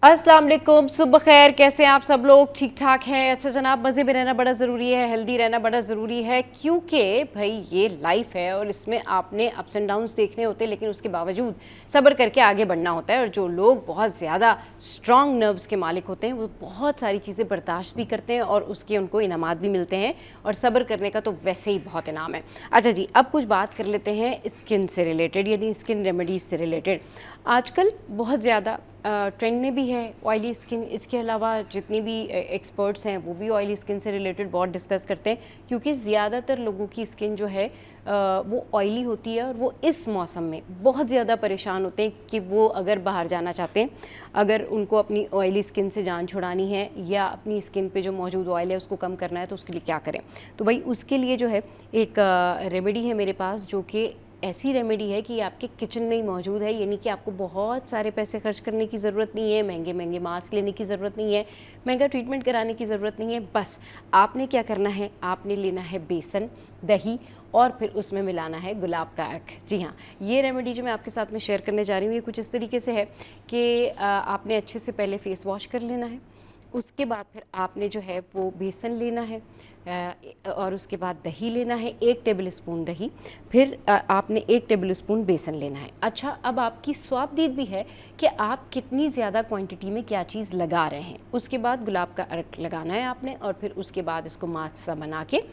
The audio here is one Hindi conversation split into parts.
अस्सलाम वालेकुम, सुबह खैर। कैसे हैं आप सब लोग? ठीक ठाक हैं? अच्छा जनाब, मज़े में रहना बड़ा ज़रूरी है, हेल्दी रहना बड़ा ज़रूरी है, क्योंकि भाई ये लाइफ है और इसमें आपने अप्स एंड डाउन्स देखने होते हैं, लेकिन उसके बावजूद सब्र करके आगे बढ़ना होता है। और जो लोग बहुत ज़्यादा स्ट्रॉन्ग नर्व्स के मालिक होते हैं वो बहुत सारी चीज़ें बर्दाश्त भी करते हैं और उसके उनको इनामात भी मिलते हैं। और सब्र करने का तो वैसे ही बहुत इनाम है। अच्छा जी, अब कुछ बात कर लेते हैं स्किन से रिलेटेड, यानी स्किन रेमेडीज़ से रिलेटेड। आजकल बहुत ज़्यादा ट्रेंड में भी है ऑयली स्किन। इसके अलावा जितनी भी एक्सपर्ट्स हैं वो भी ऑयली स्किन से रिलेटेड बहुत डिस्कस करते हैं, क्योंकि ज़्यादातर लोगों की स्किन जो है वो ऑयली होती है और वो इस मौसम में बहुत ज़्यादा परेशान होते हैं कि वो अगर बाहर जाना चाहते हैं, अगर उनको अपनी ऑयली स्किन से जान छुड़ानी है या अपनी स्किन पे जो मौजूद ऑयल है उसको कम करना है, तो उसके लिए क्या करें। तो भाई उसके लिए जो है एक रेमेडी है मेरे पास, जो कि ऐसी रेमेडी है कि आपके किचन में ही मौजूद है। यानी कि आपको बहुत सारे पैसे खर्च करने की ज़रूरत नहीं है, महंगे महंगे मास्क लेने की ज़रूरत नहीं है, महंगा ट्रीटमेंट कराने की ज़रूरत नहीं है। बस आपने क्या करना है, आपने लेना है बेसन, दही और फिर उसमें मिलाना है गुलाब का अर्क। जी हाँ, ये रेमेडी जो मैं आपके साथ में शेयर करने जा रही हूँ ये कुछ इस तरीके से है कि आपने अच्छे से पहले फेस वॉश कर लेना है। उसके बाद फिर आपने जो है वो बेसन लेना है और उसके बाद दही लेना है, 1 टेबल स्पून दही। फिर आपने 1 टेबल स्पून बेसन लेना है। अच्छा, अब आपकी स्वाबदीद भी है कि आप कितनी ज़्यादा क्वांटिटी में क्या चीज़ लगा रहे हैं। उसके बाद गुलाब का अर्क लगाना है आपने और फिर उसके बाद इसको मास्क सा बना के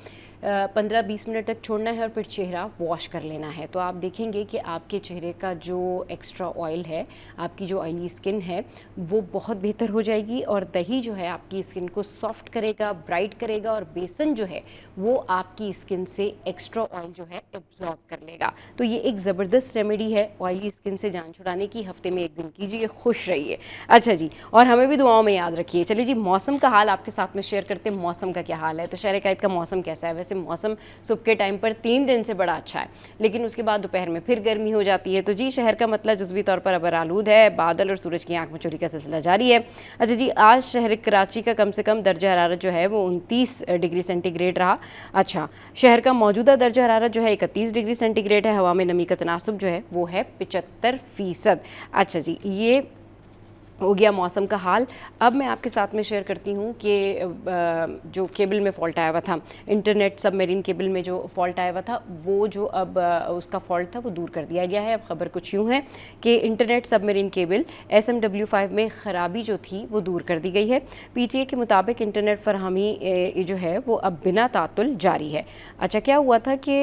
15-20 मिनट तक छोड़ना है और फिर चेहरा वॉश कर लेना है। तो आप देखेंगे कि आपके चेहरे का जो एक्स्ट्रा ऑयल है, आपकी जो ऑयली स्किन है वो बहुत बेहतर हो जाएगी। और दही जो है आपकी स्किन को सॉफ्ट करेगा, ब्राइट करेगा, और बेसन जो है वो आपकी स्किन से एक्स्ट्रा ऑयल जो है एब्जॉर्ब कर लेगा। तो ये एक ज़बरदस्त रेमेडी है ऑयली स्किन से जान छुड़ाने की। हफ्ते में 1 दिन कीजिए, खुश रहिए। अच्छा जी, और हमें भी दुआओं में याद रखिए। चलिए जी, मौसम का हाल आपके साथ में शेयर करते हैं। मौसम का क्या हाल है? तो शहर कैद का मौसम कैसा है? वैसे मौसम सुबह के टाइम पर 3 दिन से बड़ा अच्छा है, लेकिन उसके बाद दोपहर में फिर गर्मी हो जाती है। तो जी, शहर का मतलब जुज़वी तौर पर अबर आलूद है, बादल और सूरज की आंख में चोरी का सिलसिला जारी है। अच्छा जी, आज शहर कराची का कम से कम दर्जा हरारत जो है वो 29 डिग्री सेंटीग्रेड रहा। अच्छा, शहर का मौजूदा दर्जा हरारत जो है 31 डिग्री सेंटीग्रेड है। हवा में नमी का तनासुब जो है वो है 75%। अच्छा जी, ये हो गया मौसम का हाल। अब मैं आपके साथ में शेयर करती हूँ कि जो केबल में फ़ॉल्ट आया हुआ था, इंटरनेट सबमरीन केबल में जो फ़ॉल्ट आया हुआ था, वो जो अब उसका फ़ॉल्ट था वो दूर कर दिया गया है। अब ख़बर कुछ यूँ है कि इंटरनेट सबमरीन केबल SMW5 में ख़राबी जो थी वो दूर कर दी गई है। PTA के मुताबिक इंटरनेट फरहमी जो है वो अब बिना तातुल जारी है। अच्छा, क्या हुआ था कि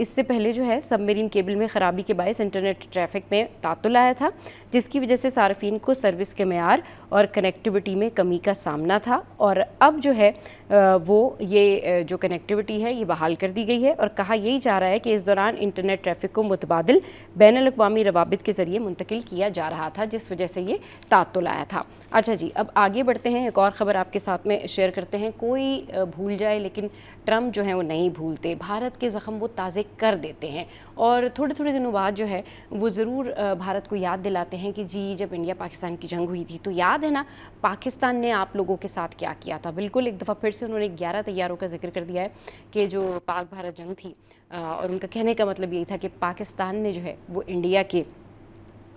इससे पहले जो है सबमरीन केबल में ख़राबी के बायस इंटरनेट ट्रैफिक में तातुल आया था, जिसकी वजह से सार्फिन को सर्विस के मेयार और कनेक्टिविटी में कमी का सामना था। और अब जो है वो ये जो कनेक्टिविटी है ये बहाल कर दी गई है। और कहा यही जा रहा है कि इस दौरान इंटरनेट ट्रैफिक को मुतबादिल बैनुल-अक़वामी रवाबित के ज़रिए मुंतकिल किया जा रहा था, जिस वजह से ये तात्तुल आया था। अच्छा जी, अब आगे बढ़ते हैं। एक और ख़बर आपके साथ में शेयर करते हैं। कोई भूल जाए लेकिन ट्रंप जो है वो नहीं भूलते। भारत के ज़ख्म वो ताज़े कर देते हैं और थोड़े थोड़े दिनों बाद जो है वो ज़रूर भारत को याद दिलाते हैं कि जी, जब इंडिया पाकिस्तान की जंग हुई थी तो याद है ना पाकिस्तान ने आप लोगों के साथ क्या किया था। बिल्कुल एक दफ़ा फिर से उन्होंने 11 तैयारों का जिक्र कर दिया है कि जो पाक भारत जंग थी, और उनका कहने का मतलब यही था कि पाकिस्तान ने जो है वो इंडिया के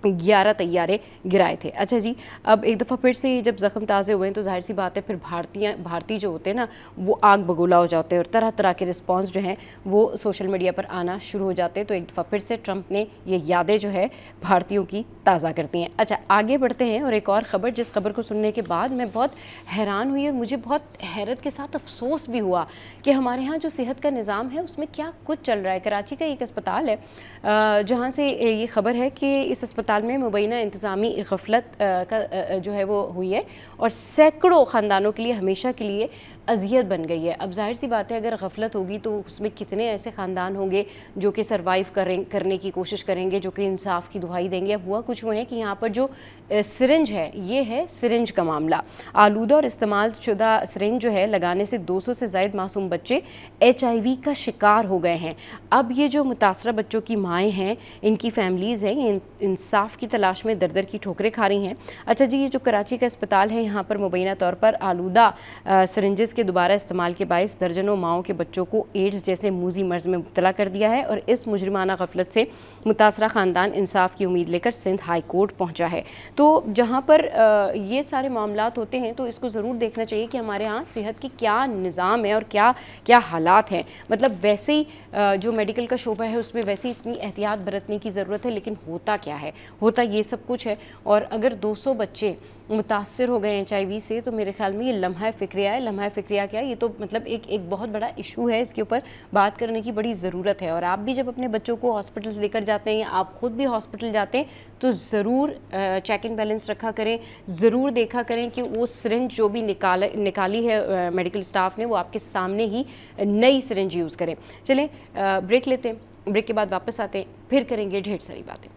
11 तैयारे गिराए थे। अच्छा जी, अब एक दफ़ा फिर से जब ज़ख्म ताज़े हुए हैं तो ज़ाहिर सी बात है फिर भारतीय जो होते हैं ना वो आग बगोला हो जाते हैं और तरह तरह के रिस्पॉन्स जो हैं वो सोशल मीडिया पर आना शुरू हो जाते हैं। तो एक दफ़ा फिर से ट्रंप ने ये यादें जो है भारतीयों की ताज़ा करती हैं। अच्छा, आगे बढ़ते हैं। और एक और ख़बर, जिस खबर को सुनने के बाद मैं बहुत हैरान हुई और मुझे बहुत हैरत के साथ अफसोस भी हुआ कि हमारे यहाँ जो सेहत का निज़ाम है उसमें क्या कुछ चल रहा है। कराची का एक अस्पताल है जहाँ से ये ख़बर है कि इस अस्पताल में मुबैना इंतज़ामी गफलत का जो है वो हुई है और सैकड़ों ख़ानदानों के लिए हमेशा के लिए अजियत बन गई है। अब जाहिर सी बात है अगर गफलत होगी तो उसमें कितने ऐसे ख़ानदान होंगे जो कि सर्वाइव करने की कोशिश करेंगे, जो कि इंसाफ की दुहाई देंगे। अब हुआ कुछ वो है कि यहाँ पर जो सिरिंज है, ये है सिरिंज का मामला। आलूदा और इस्तेमाल शुदा सिरिंज जो है लगाने से 200 से ज़ायद मासूम बच्चे HIV का शिकार हो गए हैं। अब ये जो मुतासरा बच्चों की माएँ हैं, इनकी फैमिलीज़ हैं, ये इंसाफ की तलाश में दर दर की ठोकरें खा रही हैं। अच्छा जी, ये जो कराची का अस्पताल है यहाँ पर मुबैना तौर पर आलूदा सिरिंजेस सिरिंज के दोबारा इस्तेमाल के बायस दर्जनों माओं के बच्चों को एड्स जैसे मूजी मर्ज में मुब्तला कर दिया है और इस मुजरिमाना गफलत से मुतासरा ख़ानदान इंसाफ की उम्मीद लेकर सिंध हाई कोर्ट पहुँचा है। तो जहाँ पर ये सारे मामलात होते हैं तो इसको ज़रूर देखना चाहिए कि हमारे यहाँ सेहत की क्या निज़ाम है और क्या क्या हालात हैं। मतलब वैसे ही जो मेडिकल का शोबा है उसमें वैसे ही इतनी एहतियात बरतने की ज़रूरत है, लेकिन होता क्या है, होता ये सब कुछ है। और अगर 200 बच्चे मुतासर हो गए HIV से तो मेरे ख्याल में ये लम्हा फ़िक्रिया है। लम्हा फ़िक्रिया क्या है, ये तो मतलब एक बहुत बड़ा इशू है, इसके ऊपर बात करने की बड़ी ज़रूरत है। और आप भी जब अपने बच्चों को हॉस्पिटल्स लेकर जाते हैं या आप ख़ुद भी हॉस्पिटल जाते हैं तो ज़रूर चेक एंड बैलेंस रखा करें, ज़रूर देखा करें कि वो सिरिंज जो भी निकाली है मेडिकल स्टाफ ने वो आपके सामने ही नई सिरिंज यूज़ करें। चलें ब्रेक लेते हैं, ब्रेक के बाद वापस आते हैं, फिर करेंगे ढेर सारी बातें।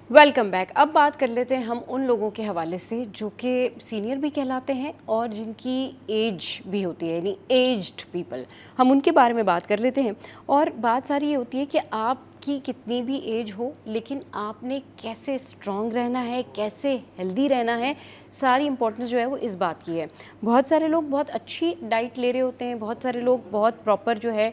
Welcome back. अब बात कर लेते हैं हम उन लोगों के हवाले से जो कि सीनियर भी कहलाते हैं और जिनकी एज भी होती है, यानी एज्ड पीपल, हम उनके बारे में बात कर लेते हैं। और बात सारी ये होती है कि आपकी कितनी भी एज हो लेकिन आपने कैसे स्ट्रॉन्ग रहना है, कैसे हेल्दी रहना है, सारी इंपॉर्टेंस जो है वो इस बात की है। बहुत सारे लोग बहुत अच्छी डाइट ले रहे होते हैं, बहुत सारे लोग बहुत प्रॉपर जो है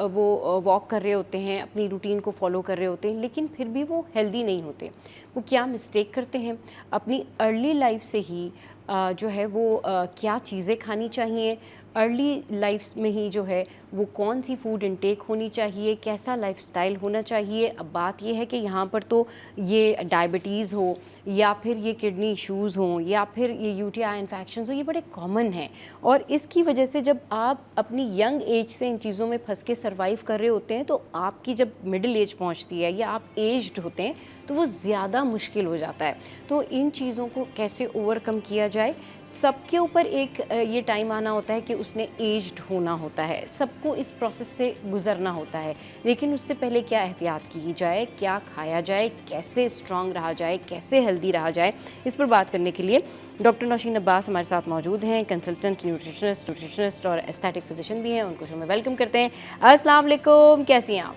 वो वॉक कर रहे होते हैं, अपनी रूटीन को फॉलो कर रहे होते हैं, लेकिन फिर भी वो हेल्दी नहीं होते। वो क्या मिस्टेक करते हैं, अपनी अर्ली लाइफ से ही जो है वो क्या चीज़ें खानी चाहिए, अर्ली लाइफ में ही जो है वो कौन सी फूड इनटेक होनी चाहिए, कैसा लाइफस्टाइल होना चाहिए। अब बात ये है कि यहाँ पर तो ये डायबिटीज़ हो या फिर ये किडनी इश्यूज़ हों या फिर ये UTI इन्फेक्शंस हो, ये बड़े कॉमन हैं। और इसकी वजह से जब आप अपनी यंग एज से इन चीज़ों में फंस के सर्वाइव कर रहे होते हैं तो आपकी जब मिडिल एज पहुँचती है या आप एज्ड होते हैं तो वो ज़्यादा मुश्किल हो जाता है। तो इन चीज़ों को कैसे ओवरकम किया जाए, सबके ऊपर एक ये टाइम आना होता है कि उसने एज्ड होना होता है, सबको इस प्रोसेस से गुज़रना होता है। लेकिन उससे पहले क्या एहतियात की जाए, क्या खाया जाए, कैसे स्ट्रॉन्ग रहा जाए, कैसे हेल्दी रहा जाए, इस पर बात करने के लिए डॉक्टर नौशीन अब्बास हमारे साथ मौजूद हैं। कंसल्टेंट न्यूट्रिशनिस्ट और एस्थेटिक फिजिशियन भी हैं। उनको शो में वेलकम करते हैं। अस्सलाम वालेकुम, कैसी हैं आप?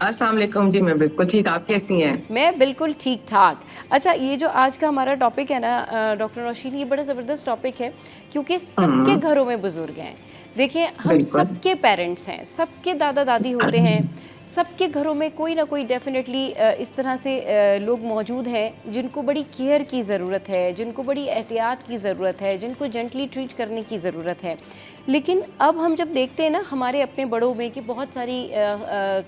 अस्सलाम वालेकुम जी, मैं बिल्कुल ठीक। आप कैसी हैं? मैं बिल्कुल ठीक ठाक। अच्छा, ये जो आज का हमारा टॉपिक है ना डॉक्टर नौशीन, ये बड़ा ज़बरदस्त टॉपिक है क्योंकि सबके घरों में बुज़ुर्ग हैं। देखिए, हम बिल्कुल। सबके पेरेंट्स हैं, सबके दादा दादी होते हैं, सबके घरों में कोई ना कोई डेफिनेटली इस तरह से लोग मौजूद हैं जिनको बड़ी केयर की ज़रूरत है, जिनको बड़ी एहतियात की ज़रूरत है, जिनको जेंटली ट्रीट करने की ज़रूरत है। लेकिन अब हम जब देखते हैं ना हमारे अपने बड़ों में कि बहुत सारी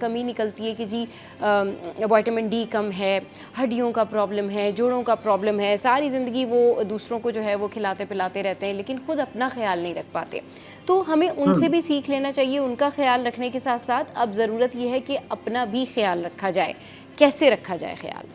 कमी निकलती है कि जी विटामिन D कम है, हड्डियों का प्रॉब्लम है, जोड़ों का प्रॉब्लम है, सारी ज़िंदगी वो दूसरों को जो है वो खिलाते पिलाते रहते हैं लेकिन खुद अपना ख्याल नहीं रख पाते। तो हमें उनसे भी सीख लेना चाहिए। उनका ख्याल रखने के साथ साथ अब ज़रूरत ये है कि अपना भी ख्याल रखा जाए। कैसे रखा जाए ख्याल?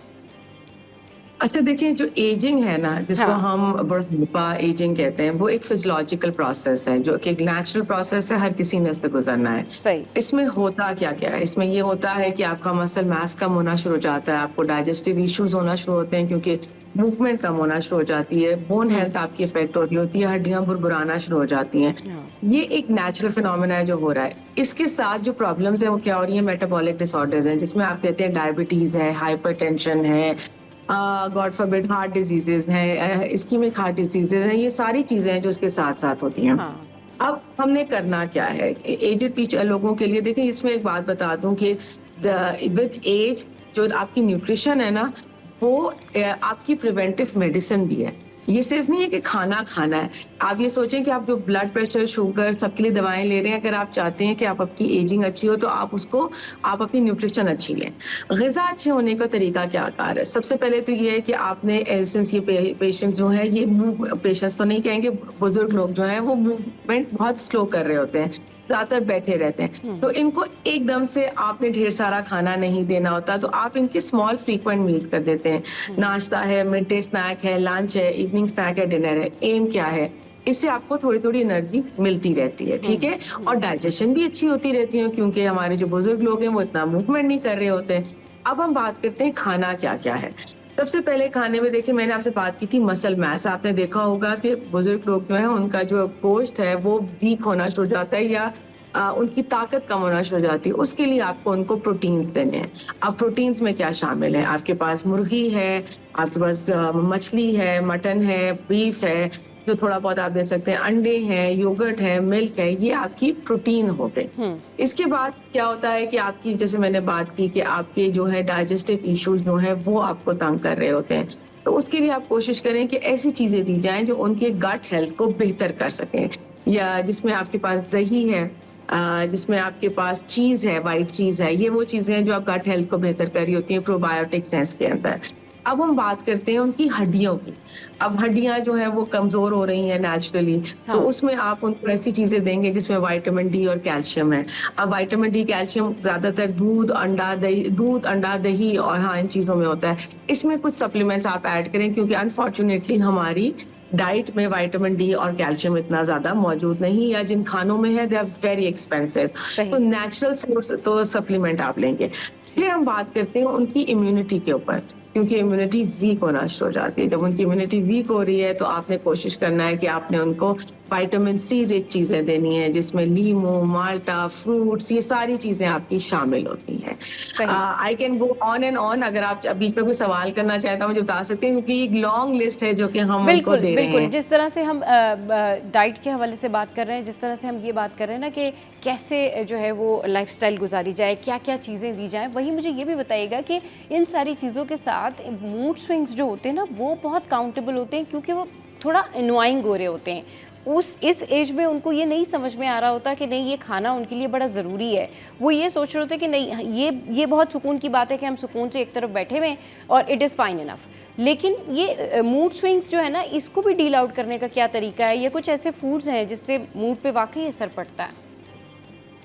अच्छा देखिए, जो एजिंग है ना, जिसको हाँ, हम बुढ़ापा एजिंग कहते हैं, वो एक फिजियोलॉजिकल प्रोसेस है जो कि एक नेचुरल प्रोसेस है, हर किसी ने उससे गुजरना है। सही। इसमें होता क्या क्या है? इसमें ये होता है कि आपका मसल मास कम होना शुरू हो जाता है, आपको डाइजेस्टिव इश्यूज होना शुरू होते हैं क्योंकि मूवमेंट कम होना शुरू हो जाती है, बोन हेल्थ आपकी इफेक्ट होती है, हड्डियां भुरभुराना शुरू हो जाती हैं। हाँ, ये एक नेचुरल फिनोमेना है जो हो रहा है। इसके साथ जो प्रॉब्लम्स है वो क्या हो रही है? मेटाबॉलिक डिसऑर्डर्स हैं, जिसमें आप कहते हैं डायबिटीज है, हाइपरटेंशन है, गॉड फॉरबिड हार्ट डिजीजेज हैं, इस्कीमिक हार्ट डिजीजेज हैं। ये सारी चीजें हैं जो उसके साथ साथ होती हैं। हाँ, अब हमने करना क्या है एजेड लोगों के लिए? देखिए, इसमें एक बात बता दूं कि विद एज जो आपकी न्यूट्रिशन है ना, वो आपकी प्रिवेंटिव मेडिसिन भी है। ये सिर्फ नहीं है कि खाना खाना है। आप ये सोचें कि आप जो ब्लड प्रेशर, शुगर, सबके लिए दवाएं ले रहे हैं, अगर आप चाहते हैं कि आप आपकी एजिंग अच्छी हो तो आप अपनी न्यूट्रिशन अच्छी लें। ग़िज़ा अच्छे होने का तरीका क्या कार है? सबसे पहले तो ये है कि आपने सिंस ये पेशेंट्स जो हैं, ये पेशेंट्स तो नहीं कहेंगे, बुजुर्ग लोग जो हैं वो मूवमेंट बहुत स्लो कर रहे होते हैं, ज्यादातर बैठे रहते हैं, तो इनको एकदम से आपने ढेर सारा खाना नहीं देना होता। तो आप इनके स्मॉल फ्रीक्वेंट मील्स कर देते हैं। नाश्ता है, मिड डे स्नैक है, लंच है, इवनिंग स्नैक है, डिनर है। एम क्या है? इससे आपको थोड़ी थोड़ी एनर्जी मिलती रहती है, ठीक है, और डाइजेशन भी अच्छी होती रहती है क्योंकि हमारे जो बुजुर्ग लोग हैं वो इतना मूवमेंट नहीं कर रहे होते हैं। अब हम बात करते हैं खाना क्या क्या है। सबसे पहले खाने में देखिए मैंने आपसे बात की थी मसल मैस। आपने देखा होगा कि बुजुर्ग लोग जो है उनका जो गोश्त है वो वीक होना शुरू हो जाता है या उनकी ताकत कम होना शुरू हो जाती है। उसके लिए आपको उनको प्रोटीन्स देने हैं। अब प्रोटीन्स में क्या शामिल है? आपके पास मुर्गी है, आपके पास मछली है, मटन है, बीफ है, जो थोड़ा बहुत आप दे सकते हैं, अंडे हैं, योगर्ट है, मिल्क है, ये आपकी प्रोटीन हो गई। इसके बाद क्या होता है कि आपकी, जैसे मैंने बात की कि आपके जो है डाइजेस्टिव इश्यूज जो है वो आपको तंग कर रहे होते हैं, तो उसके लिए आप कोशिश करें कि ऐसी चीजें दी जाएं जो उनके गट हेल्थ को बेहतर कर सकें, या जिसमें आपके पास दही है, जिसमें आपके पास चीज है, वाइट चीज है, ये वो चीजें हैं जो आप गट हेल्थ को बेहतर कर रही होती हैं प्रोबायोटिक्स हैं इसके अंदर। अब हम बात करते हैं उनकी हड्डियों की। अब हड्डियां जो है वो कमजोर हो रही हैं नेचुरली, तो हाँ। उसमें आप उनको ऐसी चीजें देंगे जिसमें विटामिन डी और कैल्शियम है। अब विटामिन डी, कैल्शियम ज्यादातर दूध, अंडा, दही और हाँ इन चीजों में होता है। इसमें कुछ सप्लीमेंट्स आप ऐड करें, क्योंकि अनफॉर्चुनेटली हमारी डाइट में विटामिन डी और कैल्शियम इतना ज्यादा मौजूद नहीं, या जिन खानों में है दे आर वेरी एक्सपेंसिव। सही। तो नेचुरल सोर्स तो सप्लीमेंट आप लेंगे। फिर हम बात करते हैं उनकी इम्यूनिटी के ऊपर, क्योंकि इम्यूनिटी वीक होना शुरू हो जाती है। जब उनकी इम्यूनिटी वीक हो रही है तो आपने कोशिश करना है कि आपने उनको विटामिन सी रिच चीजें देनी है, जिसमें लीमू, माल्टा, फ्रूट्स, ये सारी चीजें आपकी शामिल होती हैं। सही। I can go on and on. अगर आप बीच में कोई सवाल करना चाहता हूँ मुझे बता सकते हैं, क्योंकि एक लॉन्ग लिस्ट है जो कि हम उनको बिल्कुल दे रहे बिल्कुल, हैं। जिस तरह से हम डाइट के हवाले से बात कर रहे हैं, जिस तरह से हम ये बात कर रहे हैं ना कि कैसे जो है वो लाइफस्टाइल गुजारी जाए, क्या क्या चीज़ें दी जाएं, वही मुझे ये भी बताइएगा कि इन सारी चीज़ों के साथ मूड स्विंग्स जो होते हैं ना वो बहुत काउंटेबल होते हैं, क्योंकि वो थोड़ा एनोइंग हो रहे होते हैं। इस एज में उनको ये नहीं समझ में आ रहा होता कि नहीं ये खाना उनके लिए बड़ा ज़रूरी है। वो ये सोच रहे होते हैं कि नहीं ये बहुत सुकून की बात है कि हम सुकून से एक तरफ बैठे हुए हैं और इट इज़ फाइन इनफ। लेकिन ये मूड स्विंग्स जो है ना, इसको भी डील आउट करने का क्या तरीका है? या कुछ ऐसे फूड्स हैं जिससे मूड पे वाकई असर पड़ता है?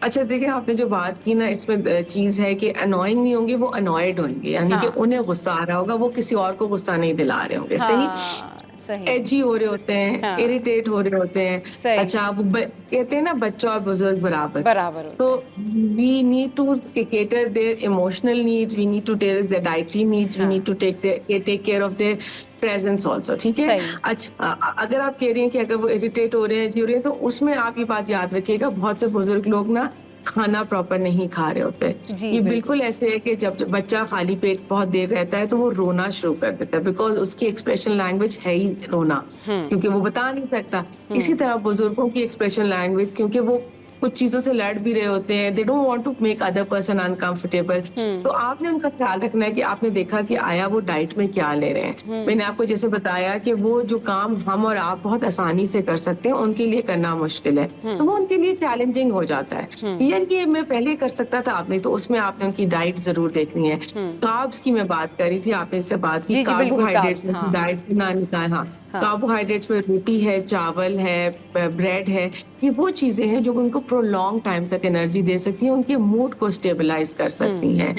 अच्छा देखिए, आपने जो बात की ना, इसमें चीज है कि अनोइंग नहीं होंगे, वो अनॉयड होंगे, यानी कि हाँ। उन्हें गुस्सा आ रहा होगा, वो किसी और को गुस्सा नहीं दिला रहे होंगे। सही। हाँ सही। एजी हो रहे होते हैं, हाँ इरिटेट हो रहे होते हैं। सही। अच्छा, कहते हैं ना बच्चा और बुजुर्ग बराबर। बराबर So होते हैं। we need to cater their emotional needs, we need to take their dietary needs, we हाँ need to take care of their presence also, ठीक है? सही। अच्छा, अगर आप कह रही हैं कि अगर वो इरिटेट हो रहे हैं, जी हो रहे हैं, तो उसमें आप ये बात याद रखिएगा, बहुत से बुजुर्ग लोग ना खाना प्रॉपर नहीं खा रहे होते। जी ये बिल्कुल। बिल्कुल ऐसे है कि जब बच्चा खाली पेट बहुत देर रहता है तो वो रोना शुरू कर देता है, बिकॉज उसकी एक्सप्रेशन लैंग्वेज है ही रोना, क्योंकि वो बता नहीं सकता। इसी तरह बुजुर्गों की एक्सप्रेशन लैंग्वेज, क्योंकि वो कुछ चीजों से लड़ भी रहे होते हैं, they don't want to make other person uncomfortable, तो आपने उनका ख्याल रखना है कि आपने देखा कि आया वो डाइट में क्या ले रहे हैं। मैंने आपको जैसे बताया कि वो जो काम हम और आप बहुत आसानी से कर सकते हैं, उनके लिए करना मुश्किल है, तो वो उनके लिए चैलेंजिंग हो जाता है। ये मैं पहले कर सकता था, आपने तो उसमें आपने उनकी डाइट जरूर देखनी है। कार्ब्स की मैं बात करी थी, आपने इससे बात की, जी जी बिल्कुल, कार्बोहाइड्रेट कार्ब्स। हाँ डाइट से ना निकाल। हाँ, हाँ। कार्बोहाइड्रेट्स में रोटी है, चावल है, ब्रेड है, ये वो चीजें हैं जो उनको प्रोलॉन्ग टाइम तक एनर्जी दे सकती हैं, उनके मूड को स्टेबलाइज कर सकती हैं।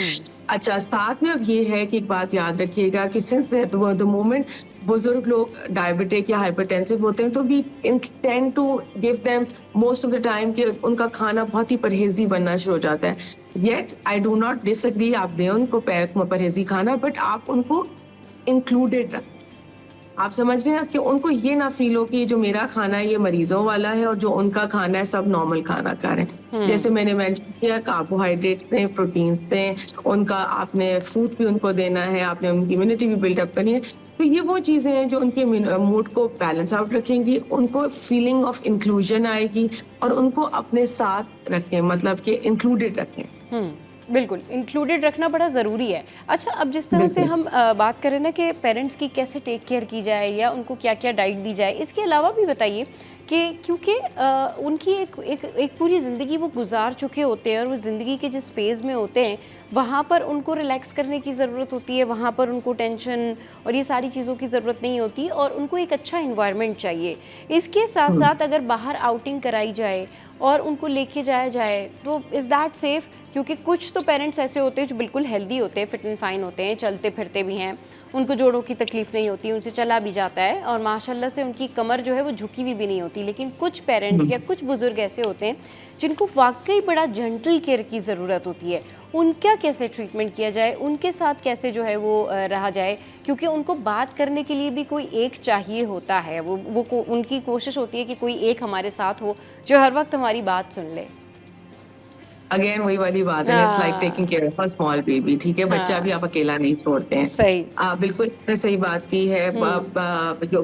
अच्छा, साथ में अब ये है कि एक बात याद रखिएगा कि सिंस द मोमेंट बुजुर्ग लोग डायबिटिक या हाइपरटेंसिव होते हैं, तो we intend to give them most of the time कि उनका खाना बहुत ही परहेजी बनना शुरू हो जाता है। Yet I do not disagree, आप दें उनको परहेजी खाना, बट आप उनको इंक्लूडेड रखें। आप समझ रहे हैं कि उनको ये ना फील हो कि जो मेरा खाना है ये मरीजों वाला है और जो उनका खाना है सब नॉर्मल खाना खा रहे हैं। जैसे मैंने मेंशन किया, कार्बोहाइड्रेट्स दें, प्रोटीन्स दें, उनका आपने फूड भी उनको देना है, आपने उनकी इम्यूनिटी भी बिल्डअप करनी है। तो ये वो चीजें हैं जो उनके मूड को बैलेंस आउट रखेंगी, उनको फीलिंग ऑफ इंक्लूजन आएगी, और उनको अपने साथ रखें, मतलब कि इंक्लूडेड रखें। बिल्कुल, इंक्लूडेड रखना बड़ा ज़रूरी है। अच्छा, अब जिस तरह से हम बात करें ना कि पेरेंट्स की कैसे टेक केयर की जाए या उनको क्या क्या डाइट दी जाए, इसके अलावा भी बताइए कि क्योंकि उनकी एक पूरी ज़िंदगी वो गुजार चुके होते हैं, और वो ज़िंदगी के जिस फेज़ में होते हैं वहाँ पर उनको रिलैक्स करने की ज़रूरत होती है, वहाँ पर उनको टेंशन और ये सारी चीज़ों की ज़रूरत नहीं होती, और उनको एक अच्छा इन्वायरमेंट चाहिए। इसके साथ साथ अगर बाहर आउटिंग कराई जाए और उनको लेके जाया जाए तो इज़ दैट सेफ़? क्योंकि कुछ तो पेरेंट्स ऐसे होते हैं जो बिल्कुल हेल्दी होते हैं, फिट एंड फाइन होते हैं, चलते फिरते भी हैं, उनको जोड़ों की तकलीफ़ नहीं होती, उनसे चला भी जाता है, और माशाल्लाह से उनकी कमर जो है वो झुकी हुई भी नहीं होती। होती, लेकिन कुछ पेरेंट्स या कुछ बुजुर्ग ऐसे होते हैं जिनको वाकई बड़ा जेंटल केयर की ज़रूरत होती है। उनका कैसे ट्रीटमेंट किया जाए, उनके साथ कैसे जो है वो रहा जाए, क्योंकि उनको बात करने के लिए भी कोई एक चाहिए होता है। उनकी कोशिश होती है कि कोई एक हमारे साथ हो जो हर वक्त हमारी बात सुन ले। अगेन वही वाली बात है, it's like taking care of a small baby. ठीक है, बच्चा भी हाँ, आप अकेला नहीं छोड़ते हैं। सही। बिल्कुल आपने सही बात की है। जो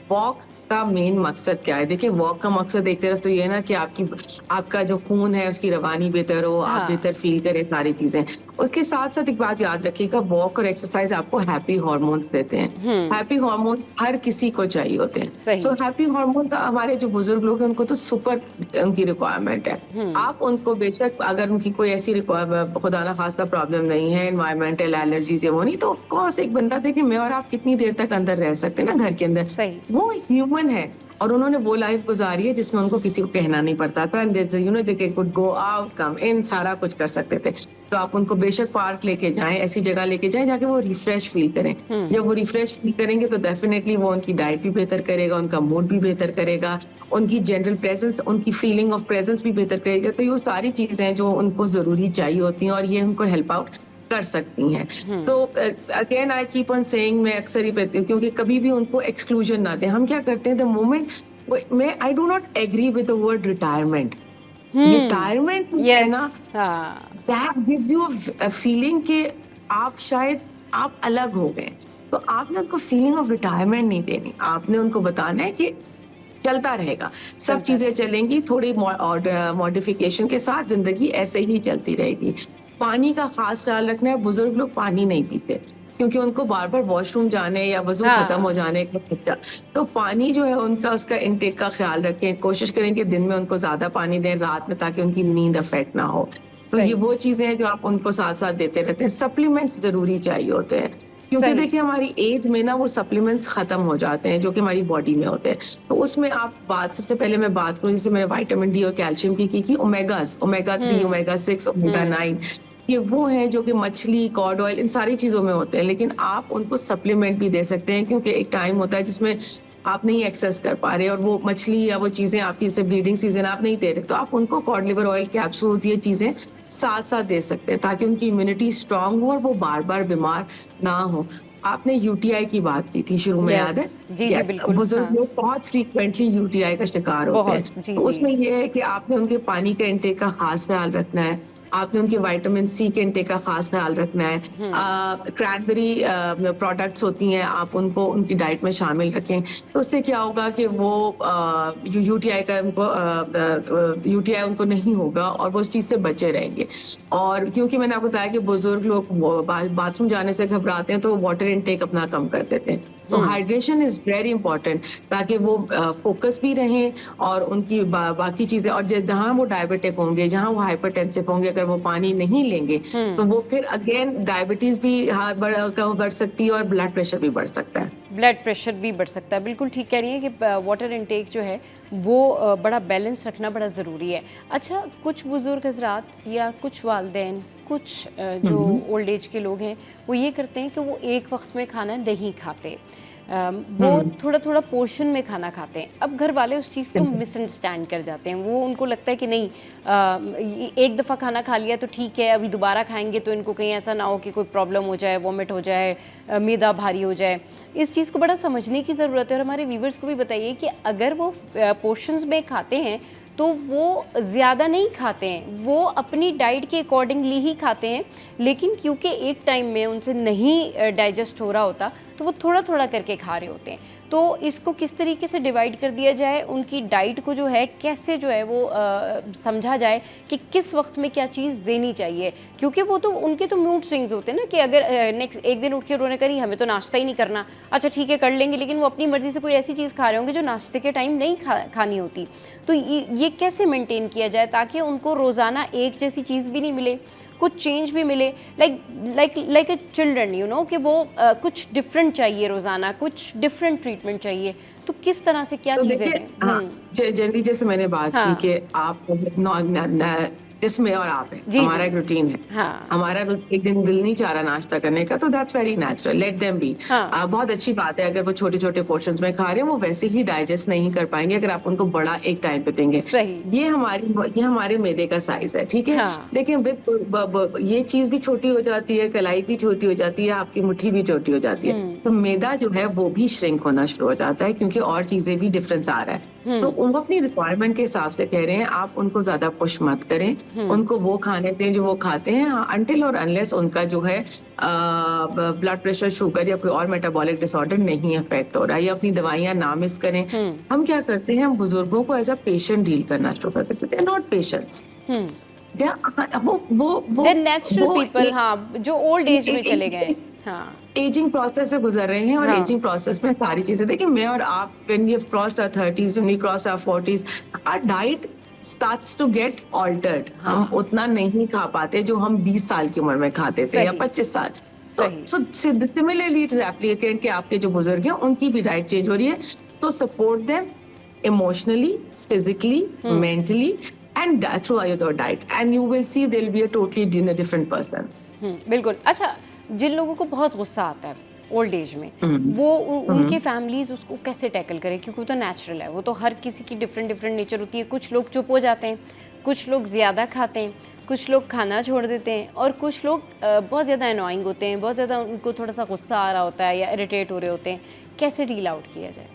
वॉक का मेन मकसद क्या है? देखिए, वॉक का मकसद एक तरफ तो ये है ना कि आपका जो खून है उसकी रवानी बेहतर हो, आप हाँ, बेहतर फील करें, सारी चीजें। उसके साथ साथ एक बात याद रखिएगा, वॉक और एक्सरसाइज आपको हैप्पी हॉर्मोन्स देते हैं। हैप्पी हॉर्मोन्स हर किसी को चाहिए होते हैं। सो सही। हैप्पी हॉर्मोन्स हमारे जो बुजुर्ग लोग हैं उनको तो सुपर उनकी रिक्वायरमेंट है। आप उनको बेशक, अगर उनकी कोई ऐसी खुदा ना खास्ता प्रॉब्लम नहीं है, एनवायरमेंटल एलर्जीज है वो नहीं, तो ऑफ कोर्स एक बंदा, देखिए मैं और आप कितनी देर तक अंदर रह सकते हैं ना घर के अंदर। सही। वो ह्यूमन है और उन्होंने वो लाइफ गुजारी है जिसमें उनको किसी को कहना नहीं पड़ता था। You know they could go out, come in, सारा कुछ कर सकते थे। तो आप उनको बेशक पार्क लेके जाएं, ऐसी जगह लेके जाएं जहाँ वो रिफ्रेश फील करें। जब वो रिफ्रेश फील करेंगे तो डेफिनेटली वो उनकी डाइट भी बेहतर करेगा, उनका मूड भी बेहतर करेगा, उनकी जनरल प्रेजेंस, उनकी फीलिंग ऑफ प्रेजेंस भी बेहतर करेगा। तो ये सारी चीजें जो उनको जरूरी चाहिए होती हैं और ये उनको हेल्प आउट कर सकती हैं। तो again I keep on saying, मैं अक्सर ही कहती हूँ, क्योंकि कभी भी उनको एक्सक्लूजन ना दें। हम क्या करते हैं, द मोमेंट मैं I do not agree with the word retirement. Retirement है यस। ना, हाँ, that gives you a feeling कि आप शायद आप अलग हो गए। तो आपने उनको फीलिंग ऑफ रिटायरमेंट नहीं देनी, आपने उनको बताना है कि चलता रहेगा, सब चलता चीजें रहेगा। चलेंगी, थोड़ी मॉडिफिकेशन के साथ जिंदगी ऐसे ही चलती रहेगी। पानी का खास ख्याल रखना है। बुजुर्ग लोग पानी नहीं पीते क्योंकि उनको बार बार वॉशरूम जाने या वजू खत्म हो हाँ, जाने का खर्चा। तो पानी जो है उनका, उसका इनटेक का ख्याल रखें। कोशिश करें कि दिन में उनको ज्यादा पानी दें, रात में, ताकि उनकी नींद अफेक्ट ना हो। तो ये सही, वो चीजें हैं जो आप उनको साथ साथ देते रहते हैं। सप्लीमेंट्स जरूरी चाहिए होते हैं, क्योंकि सही। देखिए हमारी एज में ना वो सप्लीमेंट्स खत्म हो जाते हैं जो कि हमारी बॉडी में होते हैं। तो उसमें आप बात, सबसे पहले मैं बात करूं, जैसे मैंने विटामिन डी और कैल्शियम की ओमेगास, ओमेगा 3, ओमेगा 6, ओमेगा हुँ, 9, ये वो है जो कि मछली, कॉड ऑयल, इन सारी चीजों में होते हैं। लेकिन आप उनको सप्लीमेंट भी दे सकते हैं, क्योंकि एक टाइम होता है जिसमें आप नहीं एक्सेस कर पा रहे और वो मछली या वो चीजें आपकी, जैसे ब्रीडिंग सीजन आप नहीं दे रहे, तो आप उनको कॉड लिवर ऑयल कैप्सूल्स, ये चीजें साथ साथ दे सकते हैं ताकि उनकी इम्यूनिटी स्ट्रांग हो और वो बार बार बीमार ना हो। आपने यूटीआई की बात की थी शुरू में, याद यस। है? जी, जी, यस, बिल्कुल, बुजुर्ग हाँ, लोग बहुत फ्रीक्वेंटली यूटीआई का शिकार होते हैं। बहुत। जी, तो जी। उसमें ये है कि आपने उनके पानी के इंटेक का खास ख्याल रखना है, आपने उनके विटामिन सी के इंटेक का खास ख्याल रखना है। क्रैनबेरी प्रोडक्ट्स होती हैं, आप उनको उनकी डाइट में शामिल रखें। तो उससे क्या होगा कि वो यूटीआई का उनको यूटीआई उनको नहीं होगा और वो उस चीज से बचे रहेंगे। और क्योंकि मैंने आपको बताया कि बुजुर्ग लोग बाथरूम जाने से घबराते हैं, तो वाटर इनटेक अपना कम कर देते हैं। तो हाइड्रेशन इज वेरी इंपॉर्टेंट, ताकि वो फोकस भी रहें और उनकी बाकी चीजें, और जहाँ वो डायबिटिक होंगे, जहाँ वो हाइपरटेंसिव होंगे, अगर वो पानी नहीं लेंगे तो वो फिर अगेन डायबिटीज भी बढ़ सकती है और ब्लड प्रेशर भी बढ़ सकता है। ब्लड प्रेशर भी बढ़ सकता है। बिल्कुल ठीक कह रही हैं कि वाटर इनटेक जो है वो बड़ा बैलेंस रखना बड़ा ज़रूरी है। अच्छा, कुछ बुज़ुर्ग हज़रात या कुछ वालिदैन, कुछ जो ओल्ड एज के लोग हैं, वो ये करते हैं कि वो एक वक्त में खाना नहीं खाते। वो थोड़ा थोड़ा पोर्शन में खाना खाते हैं। अब घर वाले उस चीज़ को मिसअंडरस्टैंड कर जाते हैं। वो उनको लगता है कि नहीं, एक दफ़ा खाना खा लिया तो ठीक है, अभी दोबारा खाएंगे तो इनको कहीं ऐसा ना हो कि कोई प्रॉब्लम हो जाए, वॉमिट हो जाए, मैदा भारी हो जाए। इस चीज़ को बड़ा समझने की ज़रूरत है। और हमारे व्यूवर्स को भी बताइए कि अगर वो पोर्शंस में खाते हैं तो वो ज़्यादा नहीं खाते हैं, वो अपनी डाइट के अकॉर्डिंगली ही खाते हैं। लेकिन क्योंकि एक टाइम में उनसे नहीं डाइजेस्ट हो रहा होता, तो वो थोड़ा थोड़ा करके खा रहे होते हैं। तो इसको किस तरीके से डिवाइड कर दिया जाए, उनकी डाइट को जो है कैसे जो है वो समझा जाए कि किस वक्त में क्या चीज़ देनी चाहिए। क्योंकि वो तो उनके तो मूड स्विंग्स होते हैं ना, कि अगर नेक्स्ट एक दिन उठ के उन्होंने करी हमें तो नाश्ता ही नहीं करना, अच्छा ठीक है कर लेंगे, लेकिन वो अपनी मर्ज़ी से कोई ऐसी चीज़ खा रहे होंगे जो नाश्ते के टाइम नहीं खानी होती। तो ये कैसे मेंटेन किया जाए ताकि उनको रोज़ाना एक जैसी चीज़ भी नहीं मिले, कुछ चेंज भी मिले, like a children, you know, कि वो कुछ डिफरेंट चाहिए रोज़ाना, कुछ डिफरेंट ट्रीटमेंट चाहिए। तो किस तरह से क्या तो चीज़ें देखिए, दें? हाँ, जनरली जैसे मैंने बात की हाँ, कि आप जिसमें और आप है, जी हमारा जी। एक रूटीन है। हाँ हमारा एक दिन दिल नहीं चाह रहा नाश्ता करने का, तो that's very natural, let them be. हाँ। बहुत अच्छी बात है अगर वो छोटे छोटे पोर्शंस में खा रहे हैं, वो वैसे ही डाइजेस्ट नहीं कर पाएंगे अगर आप उनको बड़ा एक टाइम पे देंगे। सही। ये हमारे मैदे का साइज है, ठीक है। हाँ। देखिए ये चीज भी छोटी हो जाती है, कलाई भी छोटी हो जाती है, आपकी मुट्ठी भी छोटी हो जाती है। तो मैदा जो है वो भी श्रिंक होना शुरू हो जाता है, क्योंकि और चीजें भी डिफरेंस आ रहा है। तो वो अपनी रिक्वायरमेंट के हिसाब से कह रहे हैं, आप उनको ज्यादा पुश मत करें, उनको वो खाने दें जो वो खाते हैं, अनटिल और अनलेस उनका जो है ब्लड प्रेशर, शुगर या कोई और मेटाबॉलिक डिसऑर्डर नहीं अफेक्ट हो रहा है, या अपनी दवाइयां ना मिस करें। हम क्या करते हैं, हम बुजुर्गों को एज अ पेशेंट डील करना शुरू कर देते हैं, नॉट पेशेंट्स। दे नेचुरल वो पीपल, हाँ, जो ओल्ड एज में चले गए। हाँ। एजिंग प्रोसेस से गुजर रहे हैं, और हाँ। एजिंग प्रोसेस में सारी चीजें देखिए, मैं और आप when we have crossed our 30s, when we cross our 40s, our diet starts to get altered. हम हाँ। उतना नहीं खा पाते जो हम 20 साल की उम्र में खाते थे, या सही। 25 साल। सही। तो सिमिलरली इट्स एप्लीकेट कि आपके जो बुजुर्ग हैं उनकी भी डाइट चेंज हो रही है। तो support them emotionally, physically, mentally, and through your diet, and you will see they will be a totally different person. बिल्कुल। अच्छा, जिन लोगों को बहुत गुस्सा आता है ओल्ड एज में, वो उनके फैमिलीज उसको कैसे टैकल करें? क्योंकि वो तो नेचुरल है, वो तो हर किसी की डिफरेंट डिफरेंट नेचर होती है। कुछ लोग चुप हो जाते हैं, कुछ लोग ज़्यादा खाते हैं, कुछ लोग खाना छोड़ देते हैं, और कुछ लोग बहुत ज़्यादा अनोइंग होते हैं, बहुत ज़्यादा उनको थोड़ा सा गुस्सा आ रहा होता है या इरिटेट हो रहे होते हैं। कैसे डील आउट किया जाए?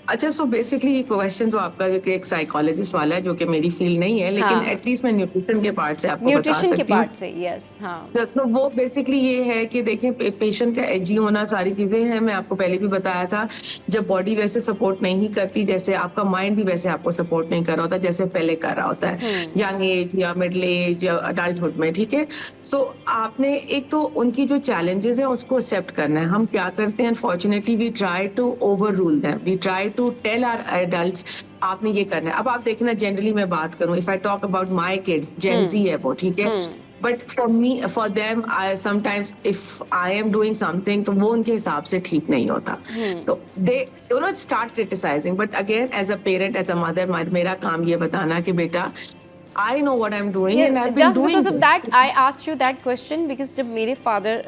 अच्छा, सो बेसिकली ये क्वेश्चन तो आपका एक साइकोलॉजिस्ट वाला है, जो कि मेरी फील्ड नहीं है, लेकिन हाँ, एटलीस्ट मैं न्यूट्रिशन के पार्ट से आपको बता न्यूट्रिशन के सकती हूँ। पार्ट से, यस। हाँ। तो वो बेसिकली ये है कि देखिए, पेशेंट का एजी होना, सारी चीजें हैं, मैं आपको पहले भी बताया था। जब बॉडी वैसे सपोर्ट नहीं करती, जैसे आपका माइंड भी वैसे आपको सपोर्ट नहीं कर रहा होता जैसे पहले कर रहा होता है, यंग एज या मिडिल एज या अडल्टहुड में, ठीक है। सो आपने एक तो उनकी जो चैलेंजेस है उसको एक्सेप्ट करना है। हम क्या करते हैं, unfortunately we try to overrule them, we try to tell our adults आपने ये करना है। अब आप देखना, जनरली मैं बात करूं, if I talk about my kids, Gen Z है वो, ठीक है। But for me, for them, I sometimes if I am doing something, तो वो उनके हिसाब से ठीक नहीं होता। तो they do not start criticising, but again as a parent, as a mother, मेरा काम ये बताना कि बेटा, I know what I am doing and I have been just doing because of that I asked you that question, because जब मेरे फादर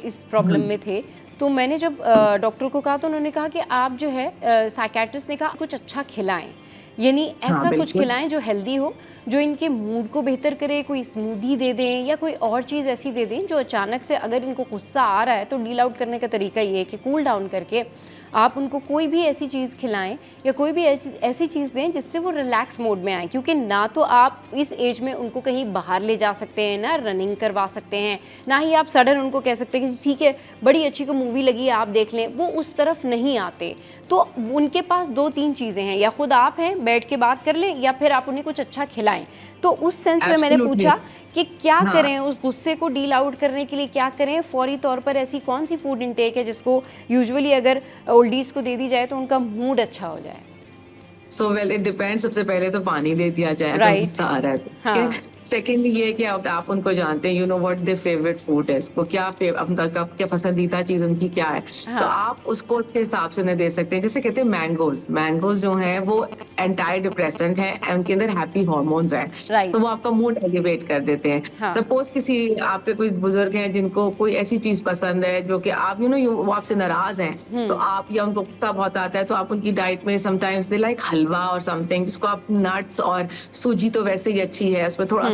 इस प्रॉब्लम में थे, तो मैंने जब डॉक्टर को कहा, तो उन्होंने कहा कि आप जो है, साइकेट्रिस्ट ने कहा, कुछ अच्छा खिलाएं, यानी हाँ, ऐसा कुछ बिल्कुल। खिलाएं जो हेल्दी हो, जो इनके मूड को बेहतर करे। कोई स्मूदी दे दें या कोई और चीज़ ऐसी दे दें जो अचानक से, अगर इनको गुस्सा आ रहा है, तो डील आउट करने का तरीका ये है कि कूल डाउन करके आप उनको कोई भी ऐसी चीज़ खिलाएं, या कोई भी ऐसी चीज़ दें जिससे वो रिलैक्स मोड में आए। क्योंकि ना तो आप इस एज में उनको कहीं बाहर ले जा सकते हैं, ना रनिंग करवा सकते हैं, ना ही आप सडन उनको कह सकते हैं कि ठीक है, बड़ी अच्छी को मूवी लगी है, आप देख लें। वो उस तरफ नहीं आते। तो उनके पास 2-3 चीज़ें हैं, या खुद आप हैं, बैठ के बात कर लें, या फिर आप उन्हें कुछ अच्छा खिलाएं। तो उस सेंस में मैंने Absolutely. पूछा कि क्या हाँ। करें उस गुस्से को डील आउट करने के लिए, क्या करें फौरी तौर पर? ऐसी कौन सी फूड इनटेक है जिसको यूजुअली अगर ओल्डीज को दे दी जाए तो उनका मूड अच्छा हो जाए? So well, it depends. सबसे पहले तो पानी दे दिया जाए अगर राइट। गुस्सा आ रहा है तो, ठीक हाँ। है। सेकेंडली ये है कि आप उनको जानते हैं, you know what their favourite food है, वो क्या उनका क्या पसंदीदा चीज उनकी क्या है। हाँ। तो आप उसको उसके हिसाब से उन्हें दे सकते हैं। जैसे कहते हैं मैंगोज जो है वो एंटाई डिप्रेसेंट है, उनके अंदर हैप्पी हार्मोन्स हैं, राइट। तो वो आपका मूड एलिवेट कर देते हैं। हाँ। सपोज किसी आपके कोई बुजुर्ग हैं जिनको कोई ऐसी चीज पसंद है जो कि आप वो आपसे नाराज हैं, तो आप, या उनको गुस्सा बहुत आता है, तो आप उनकी डाइट में समटाइम्स दे लाइक हलवा और समथिंग, जिसको आप नट्स, और सूजी तो वैसे ही अच्छी है, उसमें थोड़ा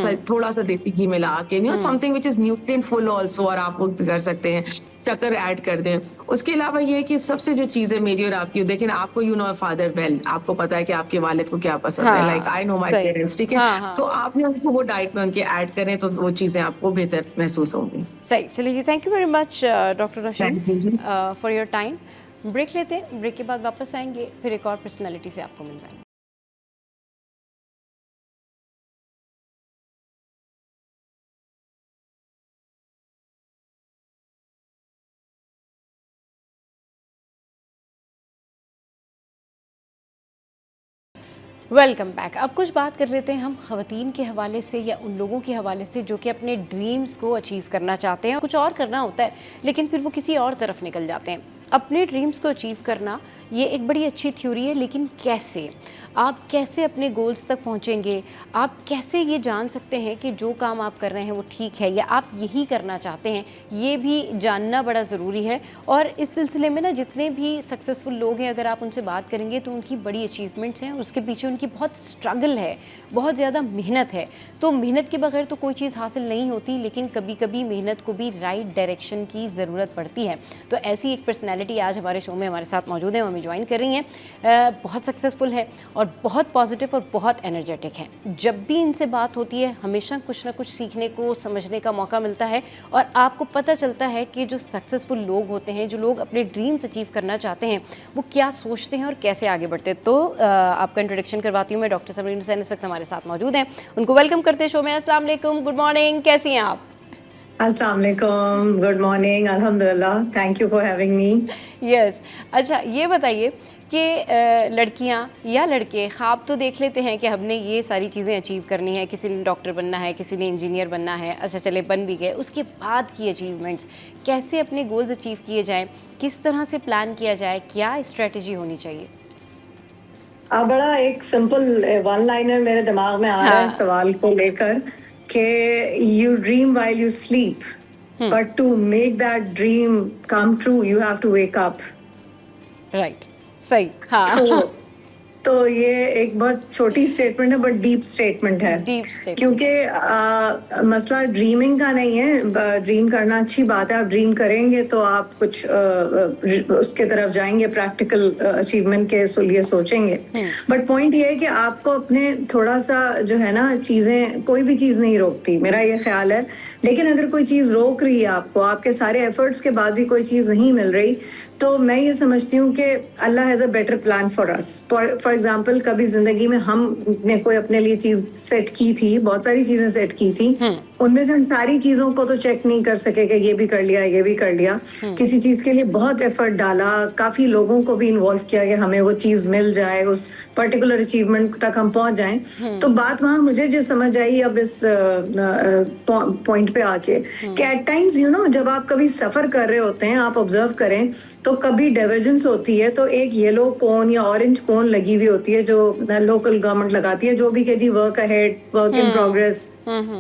सा देसी घी मिला के, something which is nutrient full also, और आप वो कर सकते हैं, शक्कर ऐड कर दें। उसके अलावा ये है कि सबसे जो चीज है मेरी और आपकी, देखिए आपको, यू नो फादर वेल, आपको पता है कि आपके वालिद को क्या पसंद है, लाइक आई नो माय सही। पेरेंट्स, ठीक है। हाँ, हाँ। तो आपने उनको वो डाइट में उनके ऐड करें, तो वो चीजें आपको बेहतर महसूस होंगी। सही। चलिए जी, thank you very much doctor Rashid thank you जी। For your time. ब्रेक लेते हैं, ब्रेक के बाद वापस आएंगे, फिर एक और पर्सनैलिटी से आपको मिलवाएंगे। Welcome back. अब कुछ बात कर लेते हैं हम ख़वातीन के हवाले से, या उन लोगों के हवाले से जो कि अपने ड्रीम्स को अचीव करना चाहते हैं। कुछ और करना होता है लेकिन फिर वो किसी और तरफ निकल जाते हैं। अपने ड्रीम्स को अचीव करना ये एक बड़ी अच्छी थ्योरी है, लेकिन कैसे आप कैसे अपने गोल्स तक पहुंचेंगे, आप कैसे ये जान सकते हैं कि जो काम आप कर रहे हैं वो ठीक है या आप यही करना चाहते हैं, ये भी जानना बड़ा ज़रूरी है। और इस सिलसिले में ना जितने भी सक्सेसफुल लोग हैं, अगर आप उनसे बात करेंगे तो उनकी बड़ी अचीवमेंट्स हैं, उसके पीछे उनकी बहुत स्ट्रगल है, बहुत ज़्यादा मेहनत है। तो मेहनत के बगैर तो कोई चीज़ हासिल नहीं होती, लेकिन कभी कभी मेहनत को भी राइट डायरेक्शन की ज़रूरत पड़ती है। तो ऐसी एक पर्सनैलिटी आज हमारे शो में हमारे साथ मौजूद है, हमें ज्वाइन कर रही हैं। बहुत सक्सेसफुल है और बहुत पॉजिटिव और बहुत एनर्जेटिक हैं। जब भी इनसे बात होती है हमेशा कुछ ना कुछ सीखने को, समझने का मौका मिलता है और आपको पता चलता है कि जो सक्सेसफुल लोग होते हैं, जो लोग अपने ड्रीम्स अचीव करना चाहते हैं, वो क्या सोचते हैं और कैसे आगे बढ़ते हैं। तो आपका इंट्रोडक्शन करवाती हूँ मैं। डॉक्टर सबरीन हुसैन इस वक्त हमारे साथ मौजूद हैं, उनको वेलकम करते हैं शो में। अस्सलाम वालेकुम, गुड मॉर्निंग, कैसी हैं आप? अस्सलाम वालेकुम, गुड मॉर्निंग, अल्हम्दुलिल्लाह, thank you for having me. Yes. अच्छा, ये बताइए कि लड़कियां या लड़के ख्वाब तो देख लेते हैं कि हमने ये सारी चीज़ें अचीव करनी है, किसी ने डॉक्टर बनना है, किसी ने इंजीनियर बनना है, अच्छा चले बन भी गए, उसके बाद की अचीवमेंट्स, कैसे अपने गोल्स अचीव किए जाएं, किस तरह से प्लान किया जाए, क्या स्ट्रेटजी होनी चाहिए? बड़ा एक सिंपल वन लाइनर मेरे दिमाग में आ रहा है हाँ। सवाल को लेकर कि you dream while you sleep, but to make that dream come true you have to wake up. Right, सही। हाँ। तो ये एक बहुत छोटी स्टेटमेंट है बट डीप स्टेटमेंट है, डीप स्टेटमेंट। क्योंकि मसला ड्रीमिंग का नहीं है। ड्रीम करना अच्छी बात है, आप ड्रीम करेंगे तो आप कुछ उसके तरफ जाएंगे, प्रैक्टिकल अचीवमेंट के लिए सोचेंगे। बट पॉइंट ये है कि आपको अपने थोड़ा सा जो है ना, चीज़ें, कोई भी चीज़ नहीं रोकती, मेरा ये ख्याल है। लेकिन अगर कोई चीज़ रोक रही है आपको, आपके सारे एफर्ट्स के बाद भी कोई चीज़ नहीं मिल रही, तो मैं ये समझती हूँ कि Allah has a better plan for us. For example, कभी जिंदगी में हमने कोई अपने लिए चीज सेट की थी, बहुत सारी चीजें सेट की थी, उनमें से हम सारी चीजों को तो चेक नहीं कर सके कि ये भी कर लिया, ये भी कर लिया। किसी चीज के लिए बहुत एफर्ट डाला, काफी लोगों को भी इन्वॉल्व किया कि हमें वो चीज मिल जाए, उस पर्टिकुलर अचीवमेंट तक हम पहुंच जाएं। तो बात वहां मुझे जो समझ आई अब इस पॉइंट पे आके कि एट टाइम्स जब आप कभी सफर कर रहे होते हैं, आप ऑब्जर्व करें तो कभी डाइवर्जेंस होती है, तो एक येलो कोन या ऑरेंज कोन लगी हुई होती है जो लोकल गवर्नमेंट लगाती है, जो भी कि जी work ahead, work in progress,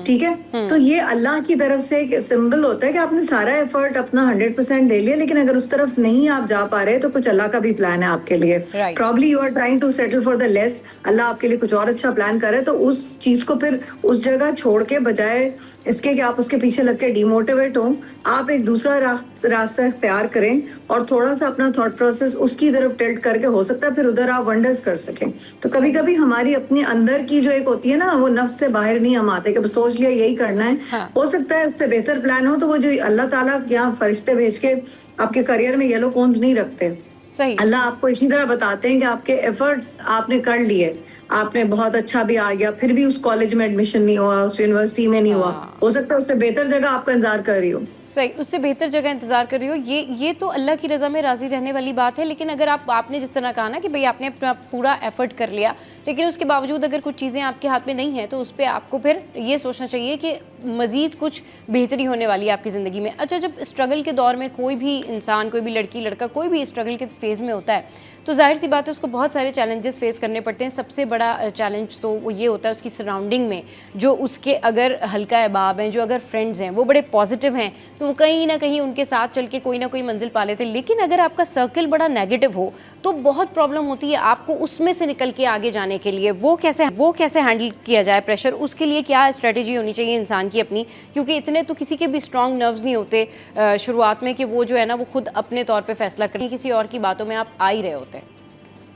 ठीक है। तो ये अल्लाह की तरफ से एक सिंबल होता है कि आपने सारा एफर्ट अपना 100% दे लिया, लेकिन अगर उस तरफ नहीं आप जा पा रहे तो कुछ अल्लाह का भी प्लान है आपके लिए। Probably you are trying to settle for the less, Allah आपके लिए कुछ और अच्छा प्लान कर रहा है। तो उस चीज को फिर उस जगह छोड़ के, बजाय इसके कि आप उसके पीछे लग के डिमोटिवेट हो, आप एक दूसरा रास्ता इख्तियार करें और थोड़ा सा अपना थॉट प्रोसेस उसकी तरफ टिल्ट करके, हो सकता है फिर उधर आप वंडर्स कर सकें। तो कभी कभी हमारी अपनी अंदर की जो एक होती है ना, वो नफ्स से बाहर नहीं हम आते कि सोच लिया यही करना है। हाँ। हो सकता है उससे बेहतर प्लान हो, तो वो जो अल्लाह ताला यहाँ फरिश्ते भेज के आपके करियर में येलो कोन्स नहीं रखते। सही। अल्लाह आपको इसी तरह बताते हैं कि आपके एफर्ट्स आपने कर लिए, आपने बहुत अच्छा भी आ गया, फिर भी उस कॉलेज में एडमिशन नहीं हुआ, उस यूनिवर्सिटी में नहीं हुआ, हो सकता है उससे बेहतर जगह आपका इंतजार कर रही हो। सही, उससे बेहतर जगह इंतजार कर रही हो। ये तो अल्लाह की रज़ा में राज़ी रहने वाली बात है। लेकिन अगर आपने जिस तरह कहा ना कि भाई आपने अपना पूरा एफर्ट कर लिया, लेकिन उसके बावजूद अगर कुछ चीज़ें आपके हाथ में नहीं हैं, तो उस पर आपको फिर ये सोचना चाहिए कि मज़ीद कुछ बेहतरी होने वाली है आपकी ज़िंदगी में। अच्छा, जब स्ट्रगल के दौर में कोई भी इंसान, कोई भी लड़की लड़का, कोई भी स्ट्रगल के फेज़ में होता है, तो जाहिर सी बात है उसको बहुत सारे चैलेंजेस फेस करने पड़ते हैं। सबसे बड़ा चैलेंज तो वो ये होता है उसकी सराउंडिंग में, जो उसके अगर हल्का अहबाब हैं, जो अगर फ्रेंड्स हैं वो बड़े पॉजिटिव हैं, तो वो कहीं ना कहीं उनके साथ चल के कोई ना कोई मंजिल पा लेते हैं। लेकिन अगर आपका सर्कल बड़ा नेगेटिव हो तो बहुत प्रॉब्लम होती है आपको उसमें से निकल के आगे जाने के लिए। वो कैसे हैंडल किया जाए प्रेशर, उसके लिए क्या स्ट्रेटेजी होनी चाहिए इंसान की अपनी, क्योंकि इतने तो किसी के भी स्ट्रॉन्ग नर्व्स नहीं होते शुरुआत में कि वो जो है ना वो खुद अपने तौर पे फैसला करें, किसी और की बातों में आप आ ही रहे होते हैं।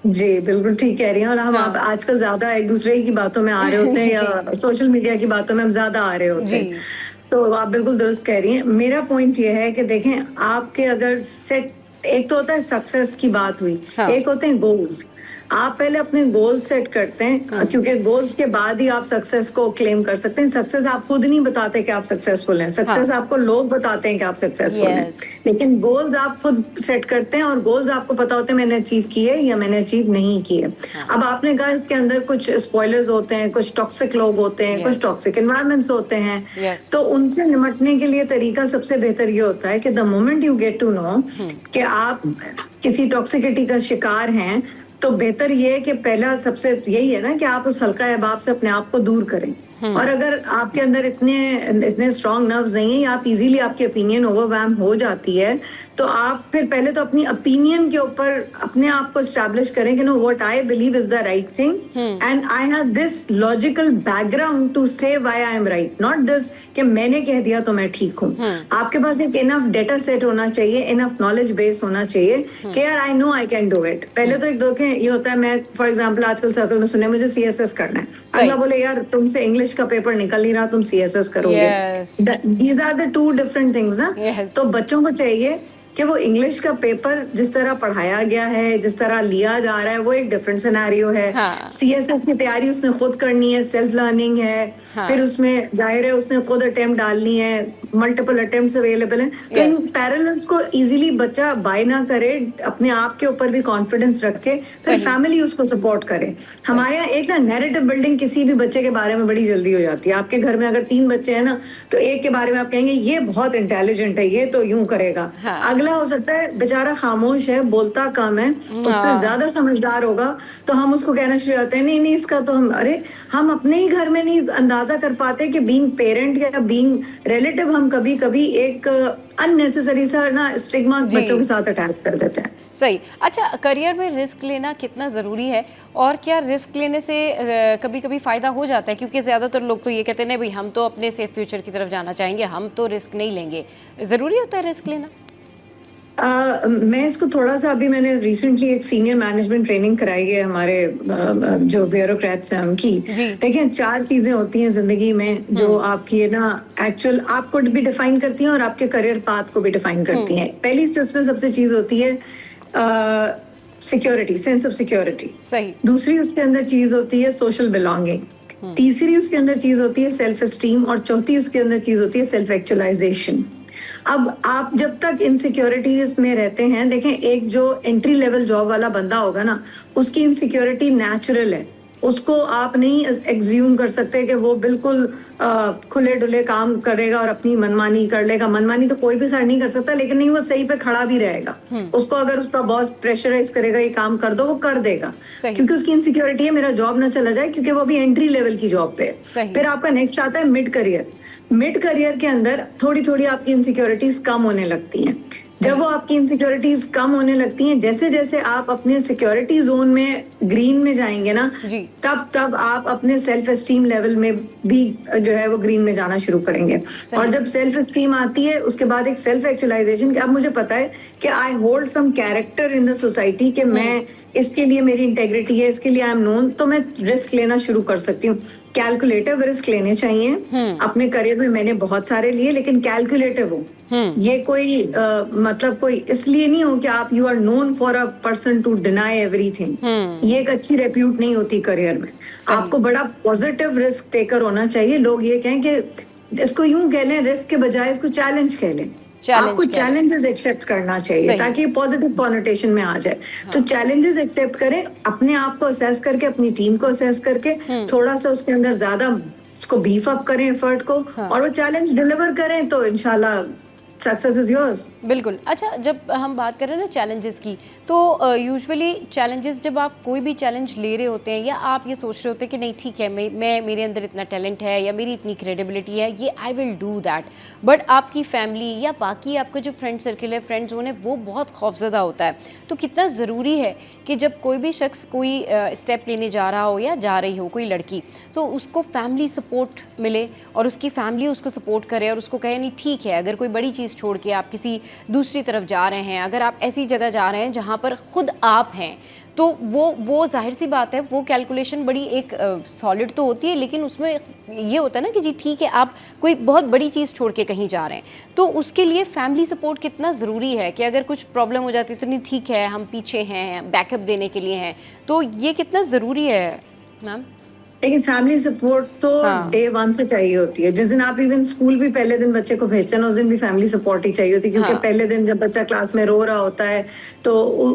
जी बिल्कुल ठीक कह रही हैं। और हम आजकल ज्यादा एक दूसरे की बातों में आ रहे होते हैं या सोशल मीडिया की बातों में हम ज्यादा आ रहे होते हैं। तो आप बिल्कुल दुरुस्त कह रही हैं। मेरा पॉइंट ये है कि देखें, आपके अगर सेट, एक तो होता है सक्सेस की बात हुई, एक होते हैं गोल्स। आप पहले अपने गोल सेट करते हैं, क्योंकि गोल्स के बाद ही आप सक्सेस को क्लेम कर सकते हैं। सक्सेस आप खुद नहीं बताते कि आप सक्सेसफुल हैं, सक्सेस आपको लोग बताते हैं कि आप सक्सेसफुल हैं, लेकिन गोल्स आप खुद सेट करते हैं और गोल्स आपको पता होते हैं मैंने अचीव किए या मैंने अचीव नहीं किए। अब आपने कहा इसके अंदर कुछ स्पॉयलर्स होते हैं, कुछ टॉक्सिक लोग होते हैं, कुछ टॉक्सिक एनवायरनमेंट्स होते हैं, तो उनसे निपटने के लिए तरीका सबसे बेहतर ये होता है कि the moment you get to know कि आप किसी टॉक्सिसिटी का शिकार हैं, तो बेहतर ये है कि पहला सबसे यही है ना कि आप उस हल्का अहबाब से अपने आप को दूर करें। और अगर आपके अंदर इतने स्ट्रॉन्ग नर्व्स नहीं है, आप इजीली आपकी ओपिनियन ओवरवेल्म हो जाती है, तो आप फिर पहले तो अपनी ओपिनियन के ऊपर अपने आप को एस्टैब्लिश करें कि no what I believe is the right thing and I have this logical background to say why I am right, not this कि मैंने कह दिया तो मैं ठीक हूँ। आपके पास एक इनफ डेटा सेट होना चाहिए, इनफ नॉलेज बेस होना चाहिए कि यार I know I can do it. पहले तो एक दो ये होता है, मैं फॉर एग्जाम्पल आजकल सर्कल में सुने मुझे CSS करना है, अगला बोले यार तुमसे इंग्लिश का पेपर निकल नहीं रहा, तुम CSS करोगे। These are the two different things ना। तो बच्चों को चाहिए कि वो इंग्लिश का पेपर जिस तरह पढ़ाया गया है, जिस तरह लिया जा रहा है, वो एक डिफरेंट सिनेरियो है। CSS की तैयारी उसने खुद करनी है, सेल्फ लर्निंग है, फिर उसमें जाहिर है उसने खुद अटेम्प्ट डालनी है, मल्टीपल अटेम्प्ट्स अवेलेबल हैं। तो इन पैरेलल्स को इजीली बच्चा बाय ना करे, अपने आप के ऊपर भी कॉन्फिडेंस रखे, फिर फैमिली उसको सपोर्ट करे। हमारे यहाँ एक ना नैरेटिव बिल्डिंग किसी भी बच्चे के बारे में बड़ी जल्दी हो जाती है। आपके घर में अगर 3 बच्चे हैं ना, तो एक के बारे में आप कहेंगे ये बहुत इंटेलिजेंट है, ये तो यूं करेगा, अगला हो सकता है बेचारा खामोश है, बोलता कम है, उससे ज्यादा समझदार होगा, तो हम उसको कहना शुरू करते हैं नहीं नहीं इसका तो हम अपने ही घर में नहीं अंदाजा कर पाते कि बीइंग पेरेंट या बीइंग रिलेटिव हम कभी कभी एक अननेसेसरी सा ना स्टिग्मा बच्चों के साथ अटैच कर देते हैं। सही। अच्छा, करियर में रिस्क लेना कितना ज़रूरी है, और क्या रिस्क लेने से कभी कभी फ़ायदा हो जाता है? क्योंकि ज़्यादातर लोग तो ये कहते हैं भाई हम तो अपने सेफ फ्यूचर की तरफ जाना चाहेंगे, हम तो रिस्क नहीं लेंगे। ज़रूरी होता है रिस्क लेना? मैं इसको थोड़ा सा, अभी मैंने रिसेंटली एक सीनियर मैनेजमेंट ट्रेनिंग कराई है हमारे जो ब्यूरोक्रेट्स हैं उनकी। देखिए 4 चीजें होती हैं जिंदगी में जो आपकी है ना एक्चुअल आपको भी डिफाइन करती हैं और आपके करियर पाथ को भी डिफाइन करती हैं। पहली उसमें सबसे चीज होती है सिक्योरिटी, सेंस ऑफ सिक्योरिटी। सही। दूसरी उसके अंदर चीज होती है सोशल बिलोंगिंग। तीसरी उसके अंदर चीज होती है सेल्फ एस्टीम, और चौथी उसके अंदर चीज होती है सेल्फ एक्चुअलाइजेशन। अब आप जब तक इनसिक्योरिटीज में रहते हैं, देखें एक जो एंट्री लेवल जॉब वाला बंदा होगा ना, उसकी इनसिक्योरिटी नेचुरल है, उसको आप नहीं एग्ज्यूम कर सकते कि वो बिल्कुल खुले डुले काम करेगा और अपनी मनमानी कर लेगा। मनमानी तो कोई भी खैर नहीं कर सकता, लेकिन नहीं वो सही पे खड़ा भी रहेगा। उसको अगर उसका बॉस प्रेशराइज करेगा ये काम कर दो, वो कर देगा, क्योंकि उसकी इनसिक्योरिटी है मेरा जॉब ना चला जाए, क्योंकि वो अभी एंट्री लेवल की जॉब पे है। फिर आपका नेक्स्ट आता है मिड करियर। मिड करियर के अंदर थोड़ी थोड़ी आपकी इनसिक्योरिटीज कम होने लगती हैं। जब वो आपकी इनसिक्योरिटीज कम होने लगती हैं, जैसे जैसे आप अपने सिक्योरिटी जोन में ग्रीन में जाएंगे ना, तब आप अपने सेल्फ एस्टीम लेवल में भी जो है वो ग्रीन में जाना शुरू करेंगे। और जब सेल्फ एस्टीम आती है, उसके बाद एक सेल्फ एक्चुअलाइजेशन कि अब मुझे पता है कि I hold some character in the society, कि मैं इसके लिए मेरी इंटेग्रिटी है, इसके लिए आई एम नोन, तो मैं रिस्क लेना शुरू कर सकती हूँ। कैलकुलेटिव रिस्क लेने चाहिए। अपने करियर में मैंने बहुत सारे लिए, लेकिन कैलकुलेटिव हो। ये कोई मतलब कोई इसलिए नहीं हो कि आप you are known for a person to deny everything. ये एक अच्छी रेप्यूट नहीं होती करियर में। आपको बड़ा पॉजिटिव रिस्क टेकर होना चाहिए। लोग ये कहें कि इसको यूं कह लें, रिस्क के बजाय इसको चैलेंज कह लें। आपको चैलेंजेस एक्सेप्ट करना चाहिए ताकि पॉजिटिव कॉनोटेशन में आ जाए। तो चैलेंजेस एक्सेप्ट करें, अपने आप को असेस करके, अपनी टीम को असेस करके, थोड़ा सा उसके अंदर ज्यादा उसको बीफ अप करें एफर्ट को, और वो चैलेंज डिलीवर करें, तो इंशाल्लाह सक्सेस इज योर्स। बिल्कुल। अच्छा, जब हम बात करें ना चैलेंजेस की, तो यूजुअली चैलेंजेस, जब आप कोई भी चैलेंज ले रहे होते हैं या आप ये सोच रहे होते हैं कि नहीं ठीक है, मैं मेरे अंदर इतना टैलेंट है या मेरी इतनी क्रेडिबिलिटी है, ये I will do that, but आपकी फैमिली या बाकी आपका जो फ्रेंड सर्किल है, फ्रेंड जोन है, वो बहुत खौफजदा होता है। तो कितना ज़रूरी है कि जब कोई भी शख्स कोई स्टेप लेने जा रहा हो या जा रही हो, कोई लड़की, तो उसको फैमिली सपोर्ट मिले और उसकी फैमिली उसको सपोर्ट करे और उसको कहे नहीं ठीक है, अगर कोई बड़ी चीज़ चीज़ छोड़ के आप किसी दूसरी तरफ जा रहे हैं, अगर आप ऐसी जगह जा रहे हैं जहाँ पर खुद आप हैं, तो वो जाहिर सी बात है, वो कैलकुलेशन बड़ी एक सॉलिड तो होती है, लेकिन उसमें ये होता है ना कि जी ठीक है, आप कोई बहुत बड़ी चीज़ छोड़ के कहीं जा रहे हैं, तो उसके लिए फैमिली सपोर्ट कितना ज़रूरी है कि अगर कुछ प्रॉब्लम हो जाती है तो नहीं ठीक है, हम पीछे हैं, बैकअप देने के लिए हैं, तो ये कितना ज़रूरी है मैम? लेकिन फैमिली सपोर्ट तो हाँ। डे वन से चाहिए होती है। जिस दिन आप इवन स्कूल भी पहले दिन बच्चे को भेजते हैं ना, उस दिन भी फैमिली सपोर्ट ही चाहिए होती है, क्योंकि हाँ। पहले दिन जब बच्चा क्लास में रो रहा होता है तो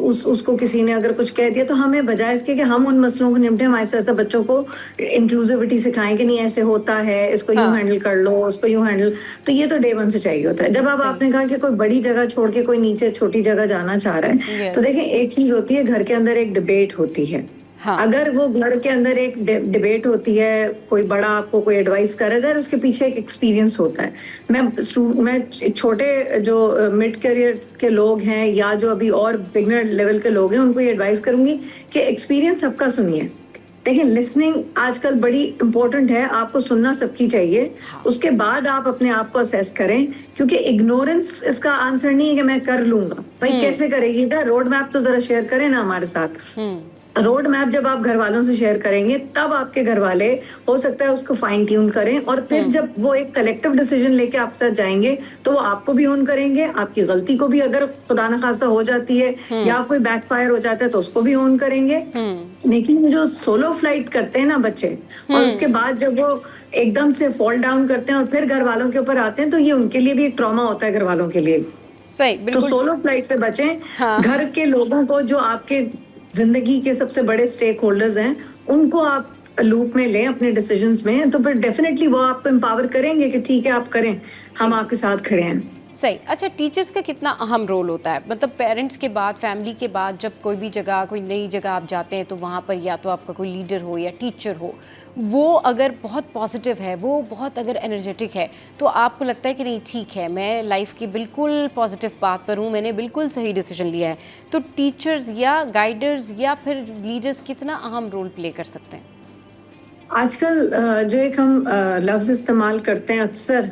उसको किसी ने अगर कुछ कह दिया, तो हमें बजाय इसके कि हम उन मसलों को निपटे, हम ऐसा ऐसा बच्चों को इंक्लूसिविटी सिखाएं कि नहीं ऐसे होता है, इसको यूं हाँ। हैंडल कर लो, उसको यूं हैंडल, तो ये तो डे वन से चाहिए होता है। जब अब आपने कहा कि कोई बड़ी जगह छोड़ के कोई नीचे छोटी जगह जाना चाह रहा है, Yes. तो देखिए एक चीज होती है, घर के अंदर एक डिबेट होती है। हाँ। अगर वो घर के अंदर एक डिबेट होती है, कोई बड़ा आपको कोई एडवाइस कर रहा है, उसके पीछे एक एक्सपीरियंस होता है। मैं छोटे जो मिड करियर के लोग हैं या जो अभी और बिगनर लेवल के लोग हैं, उनको ये एडवाइस करूंगी कि एक्सपीरियंस सबका सुनिए। देखिए लिसनिंग आजकल बड़ी इंपॉर्टेंट है, आपको सुनना सबकी चाहिए। उसके बाद आप अपने आप को असेस करें, क्योंकि इग्नोरेंस इसका आंसर नहीं है कि मैं कर लूंगा। भाई कैसे करेंगे? रोड मैप तो जरा शेयर करें ना हमारे साथ। रोड मैप जब आप घर वालों से शेयर करेंगे, तब आपके घर वाले हो सकता है उसको फाइन ट्यून करें, और फिर जब वो एक कलेक्टिव डिसीजन लेके आपके साथ जाएंगे, तो वो आपको भी ऑन करेंगे, आपकी गलती को भी अगर खुदा न खास्ता हो जाती है या कोई बैकफायर हो जाता है तो उसको भी ऑन करेंगे। लेकिन जो सोलो फ्लाइट करते हैं ना बच्चे, और उसके बाद जब वो एकदम से फॉल डाउन करते हैं और फिर घर वालों के ऊपर आते हैं, तो ये उनके लिए भी एक ट्रॉमा होता है, घर वालों के लिए। सही, तो बिल्कुल। सोलो फ्लाइट से बचें। हाँ। घर के लोगों को, जो आपके जिंदगी के सबसे बड़े स्टेक होल्डर्स हैं, उनको आप लूप में लें अपने डिसीजंस में, तो फिर डेफिनेटली वो आपको एम्पावर करेंगे कि ठीक है आप करें, हम आपके साथ खड़े हैं। सही। अच्छा, टीचर्स का कितना अहम रोल होता है? मतलब पेरेंट्स के बाद, फैमिली के बाद, जब कोई भी जगह, कोई नई जगह आप जाते हैं, तो वहाँ पर या तो आपका कोई लीडर हो या टीचर हो, वो अगर बहुत पॉजिटिव है, वो बहुत अगर एनर्जेटिक है, तो आपको लगता है कि नहीं ठीक है, मैं लाइफ की बिल्कुल पॉजिटिव बात पर हूँ, मैंने बिल्कुल सही डिसीजन लिया है, तो टीचर्स या गाइडर्स या फिर लीडर्स कितना अहम रोल प्ले कर सकते हैं? आजकल जो एक हम लफ्ज इस्तेमाल करते हैं अक्सर,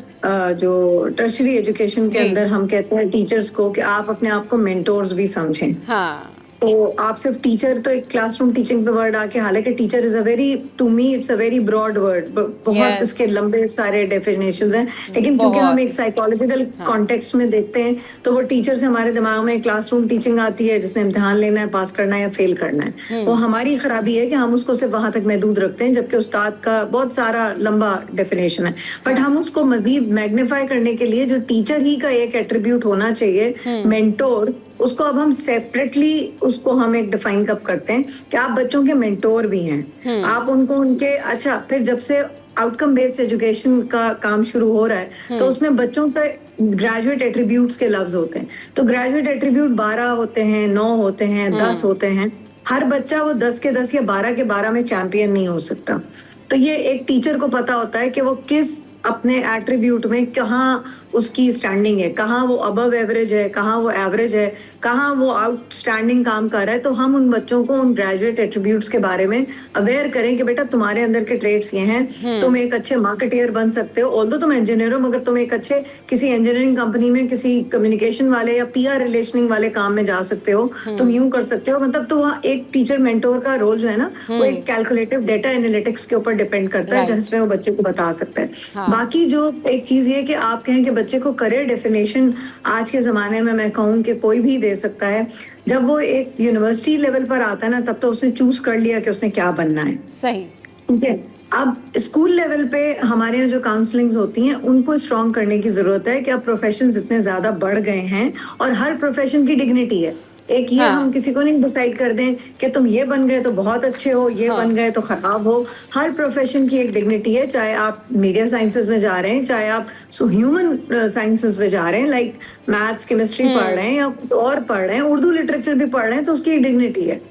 जो टर्शरी एजुकेशन के अंदर हम कहते हैं टीचर्स को कि आप अपने आप को मेंटोर्स भी समझें। हाँ। तो आप सिर्फ टीचर, तो एक क्लासरूम टीचिंग पे वर्ड आके, हालांकि teacher is a very, to me it's a very broad word, बहुत इसके लंबे सारे डेफिनेशंस हैं, लेकिन क्योंकि हम एक साइकोलॉजिकल कॉन्टेक्स्ट में देखते हैं, तो वो टीचर से हमारे दिमाग में क्लासरूम टीचिंग आती है, जिसने इम्तिहान लेना है, पास करना है या फेल करना है। वो हमारी खराबी है कि हम उसको सिर्फ वहां तक महदूद रखते हैं, जबकि उस्ताद का बहुत सारा लंबा डेफिनेशन है। बट हम उसको मजीद मैग्नीफाई करने के लिए जो टीचर ही का एक एट्रीब्यूट होना चाहिए, मेंटोर, उसको अब हम सेपरेटली उसको हम एक डिफाइन कब करते हैं कि आप बच्चों के मेंटोर भी हैं। आप उनको उनके, अच्छा, फिर जब से आउटकम बेस्ड एजुकेशन का काम शुरू हो रहा है, तो उसमें बच्चों पे ग्रेजुएट एट्रीब्यूट्स के लफ्ज होते हैं। तो ग्रेजुएट एट्रीब्यूट 12 होते हैं, 9 होते हैं, 10 होते हैं। हर बच्चा वो 10 के 10 या 12 के 12 में चैंपियन नहीं हो सकता। तो ये एक टीचर को पता होता है कि वो किस अपने एट्रीब्यूट में कहाँ उसकी स्टैंडिंग है, कहाँ वो अबव एवरेज है, कहाँ वो एवरेज है, कहाँ वो आउटस्टैंडिंग काम कर रहा है। तो हम उन बच्चों को उन ग्रेजुएट एट्रीब्यूट्स के बारे में अवेयर करें कि बेटा तुम्हारे अंदर के ट्रेड्स ये हैं, तुम एक अच्छे मार्केटियर बन सकते हो, ऑल्दो तुम इंजीनियर हो, मगर तुम एक अच्छे किसी इंजीनियरिंग कंपनी में किसी कम्युनिकेशन वाले या पीआर रिलेशनिंग वाले काम में जा सकते हो, तुम यूं कर सकते हो। मतलब तो वहाँ एक टीचर मेंटोर का रोल जो है ना, वो एक कैलकुलेटिव डेटा एनालिटिक्स के ऊपर डिपेंड करता है, जिसमें वो बच्चे को बता सकता है। बाकी जो एक चीज ये कि आप कहें कि बच्चे को करियर डेफिनेशन आज के जमाने में मैं कहूँ कि कोई भी दे सकता है। जब वो एक यूनिवर्सिटी लेवल पर आता है ना, तब तो उसने चूज कर लिया कि उसने क्या बनना है। सही। ठीक है। अब स्कूल लेवल पे हमारे यहाँ जो काउंसलिंग्स होती हैं, उनको स्ट्रॉन्ग करने की जरूरत है कि अब प्रोफेशंस इतने ज्यादा बढ़ गए हैं और हर प्रोफेशन की डिग्निटी है। एक ये हम किसी को नहीं डिसाइड कर दें कि तुम ये बन गए तो बहुत अच्छे हो, ये बन गए तो खराब हो। हर प्रोफेशन की एक डिग्निटी है, चाहे आप मीडिया साइंसेज में जा रहे हैं, चाहे आप ह्यूमन साइंसेज में जा रहे हैं, लाइक मैथ्स केमिस्ट्री पढ़ रहे हैं या कुछ और पढ़ रहे हैं, उर्दू लिटरेचर भी पढ़ रहे हैं, तो उसकी एक डिग्निटी है।